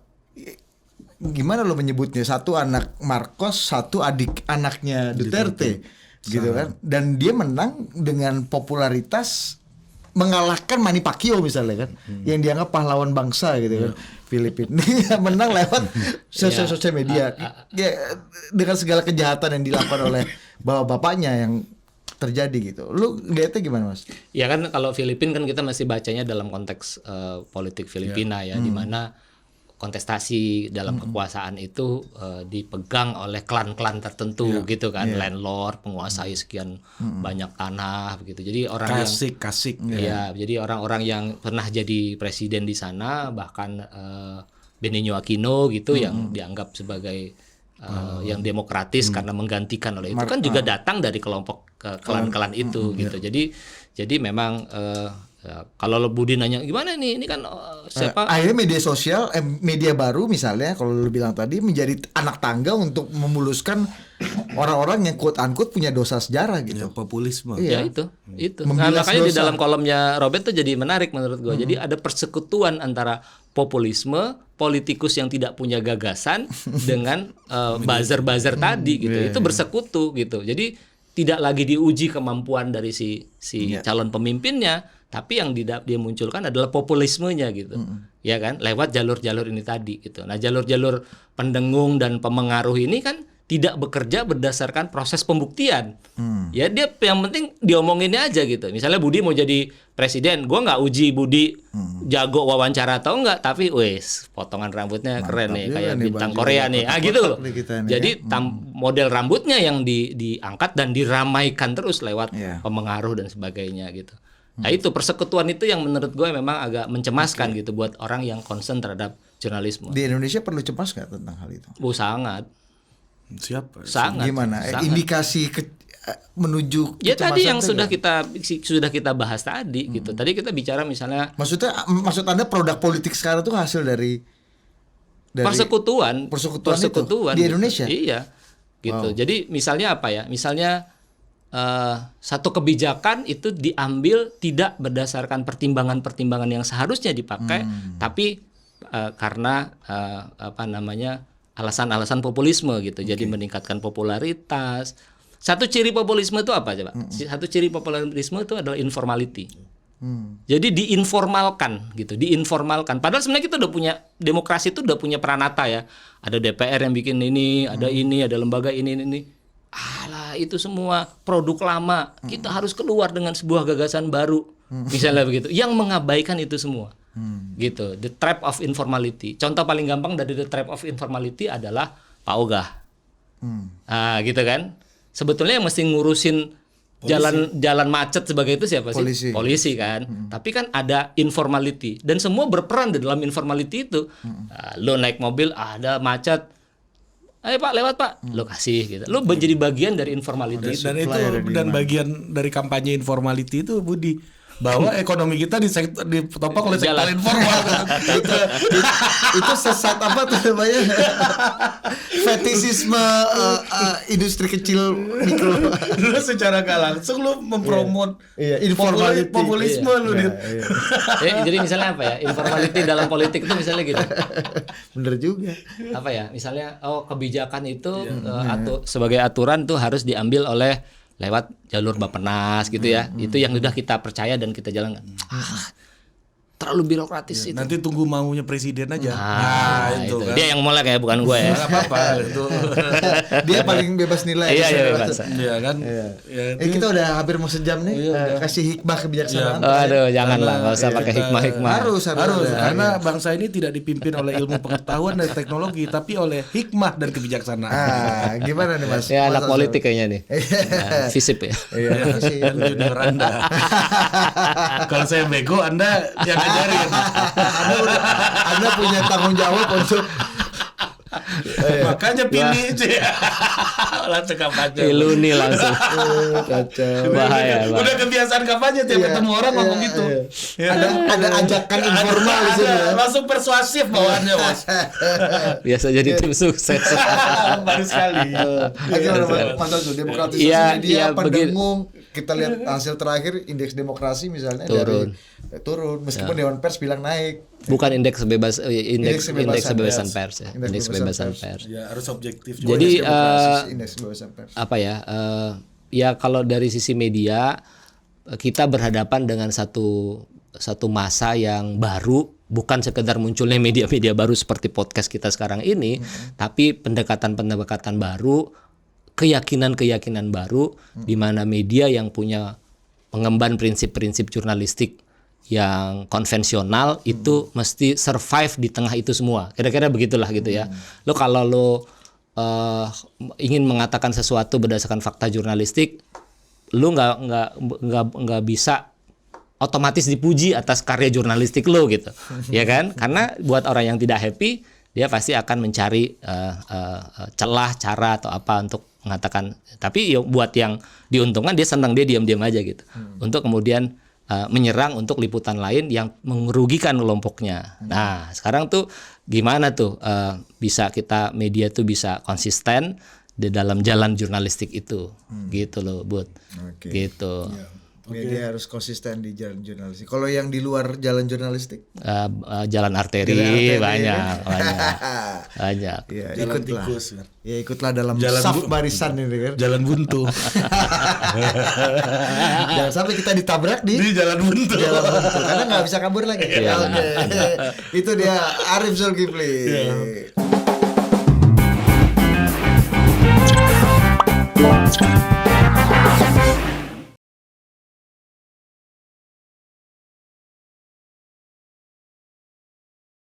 gimana lo menyebutnya? Satu anak Marcos, satu adik anaknya Duterte, gitu kan. Dan dia menang dengan popularitas mengalahkan Manny Pacquiao misalnya kan, yang dianggap pahlawan bangsa gitu kan, Filipina. Dia menang lewat sosial media, ya, dengan segala kejahatan yang dilakukan oleh bapaknya yang terjadi gitu. Lu lihatnya gimana, Mas? Ya kan kalau Filipina kan kita masih bacanya dalam konteks politik Filipina ya, di mana kontestasi dalam kekuasaan itu dipegang oleh klan-klan tertentu gitu kan, landlord menguasai sekian banyak tanah begitu. Jadi orang kasik. ya, jadi orang-orang yang pernah jadi presiden di sana, bahkan Benigno Aquino gitu yang dianggap sebagai yang demokratis karena menggantikan oleh itu kan juga datang dari kelompok klan-klan itu gitu. Jadi memang kalau Budi nanya gimana nih, ini kan siapa? Akhirnya media sosial, media baru misalnya, kalau lu bilang tadi menjadi anak tangga untuk memuluskan orang-orang yang quote unquote punya dosa sejarah gitu. Populisme. Ya itu. Nah, makanya di dalam kolomnya Robert tuh jadi menarik menurut gua. Jadi ada persekutuan antara populisme, politikus yang tidak punya gagasan dengan buzzer-buzzer tadi gitu. Itu bersekutu gitu. Jadi tidak lagi diuji kemampuan dari si calon pemimpinnya, tapi yang dia munculkan adalah populismenya gitu. Ya kan? Lewat jalur-jalur ini tadi gitu. Nah, jalur-jalur pendengung dan pemengaruh ini kan tidak bekerja berdasarkan proses pembuktian. Ya dia yang penting diomonginnya aja gitu. Misalnya Budi mau jadi presiden, gua nggak uji Budi jago wawancara atau enggak, tapi wes potongan rambutnya keren nih kayak bintang Korea nih. Gitu loh. Jadi model rambutnya yang diangkat dan diramaikan terus lewat pemengaruh dan sebagainya gitu. Nah itu persekutuan itu yang menurut gue memang agak mencemaskan gitu buat orang yang concern terhadap jurnalisme. Di Indonesia perlu cemas nggak tentang hal itu? Sangat. Siapa? Sangat. Gimana? Sangat. Indikasi menuju ya tadi yang kecemasan sudah kita bahas tadi gitu. Tadi kita bicara misalnya maksud Anda produk politik sekarang itu hasil dari persekutuan di Indonesia. Iya. Gitu. Jadi misalnya apa ya? Misalnya satu kebijakan itu diambil tidak berdasarkan pertimbangan-pertimbangan yang seharusnya dipakai, tapi karena alasan-alasan populisme gitu. Jadi meningkatkan popularitas. Satu ciri populisme itu apa coba? Satu ciri populisme itu adalah informality. Jadi diinformalkan gitu, diinformalkan. Padahal sebenarnya kita udah punya demokrasi itu udah punya peranata ya. Ada DPR yang bikin ini, ada ini, ada lembaga ini. Alah, itu semua produk lama. Kita harus keluar dengan sebuah gagasan baru. Misalnya begitu. Yang mengabaikan itu semua. Gitu. The trap of informality. Contoh paling gampang dari the trap of informality adalah Pak Ogah. Nah, gitu kan. Sebetulnya yang mesti ngurusin jalan macet sebagai itu siapa sih? Polisi kan. Tapi kan ada informality dan semua berperan di dalam informality itu. Lo naik mobil ada macet. Ayo Pak, lewat Pak. Lo kasih gitu. Lo menjadi bagian dari informality itu. Dan itu bagian dari kampanye informality itu Budi, bahwa ekonomi kita ditopang oleh sektor informal. itu sesat apa tuh namanya? Fetisisme industri kecil mikro. Lu secara gak langsung lu mempromot populisme lu. Jadi misalnya apa ya? Informality dalam politik itu misalnya gitu. Bener juga. Apa ya? Misalnya kebijakan itu sebagai aturan tuh harus diambil oleh lewat jalur Bappenas gitu ya. Itu yang sudah kita percaya dan kita jalankan. terlalu birokratis itu. Nanti tunggu maunya presiden aja. Itu kan. dia yang molek ya, bukan gue ya. Nggak apa-apa itu. Dia paling bebas nilai. Iya, Saya bebas. rasa. Iya kan. Kita udah hampir mau sejam nih. Kasih hikmah kebijaksanaan. Aduh, janganlah, nggak usah pakai hikmah-hikmah. Harus Karena bangsa ini tidak dipimpin oleh ilmu pengetahuan dan teknologi, tapi oleh hikmah dan kebijaksanaan. Gimana nih Mas? Ya, anak Mas politik kayaknya nih. Nah, FISIP ya. Iya, sih. Dan junior Anda. Kalau saya bego, Anda yang ngajarin. Anda punya tanggung jawab untuk Makanya pilih sih. Langsung kampanye. Lu nih langsung. Bahaya. Udah kebiasaan kampanye tiap ketemu orang ngomong gitu. ada ajakan informal di sini. Ya. Langsung persuasif bawaannya, Bos. Biasa jadi tim sukses. Baru sekali. Akhirnya Mas Azul, demokratisasi Iya, media iya, pendengung. Kita lihat hasil terakhir indeks demokrasi misalnya turun meskipun Dewan Pers bilang naik. Bukan indeks Indeks kebebasan pers ya. Indeks kebebasan pers. Ya, harus objektif. Jadi Indeks kebebasan pers. apa ya? Ya kalau dari sisi media kita berhadapan dengan satu masa yang baru, bukan sekedar munculnya media-media baru seperti podcast kita sekarang ini, tapi pendekatan-pendekatan baru, keyakinan-keyakinan baru di mana media yang punya pengemban prinsip-prinsip jurnalistik yang konvensional itu mesti survive di tengah itu semua. Kira-kira begitulah gitu ya. Lo kalau lo ingin mengatakan sesuatu berdasarkan fakta jurnalistik, lo nggak bisa otomatis dipuji atas karya jurnalistik lo gitu, ya kan? Karena buat orang yang tidak happy, dia pasti akan mencari celah, cara atau apa untuk mengatakan. Tapi buat yang diuntungkan, dia senang, dia diam-diam aja gitu, untuk kemudian menyerang untuk liputan lain yang merugikan kelompoknya. Nah, sekarang tuh gimana tuh bisa kita media tuh bisa konsisten di dalam jalan jurnalistik itu, gitu loh, Bud. Gitu. Media harus konsisten di jalan jurnalistik. Kalau yang di luar jalan jurnalistik, jalan arteri, banyak. ya, Jalan ikutlah. tikus, kan? Ya ikutlah dalam Jalan saf barisan ini kan. Jalan buntu. Jangan sampai kita ditabrak di jalan buntu. jalan buntu karena nggak bisa kabur lagi. Oke. Itu dia Arif Zulkifli.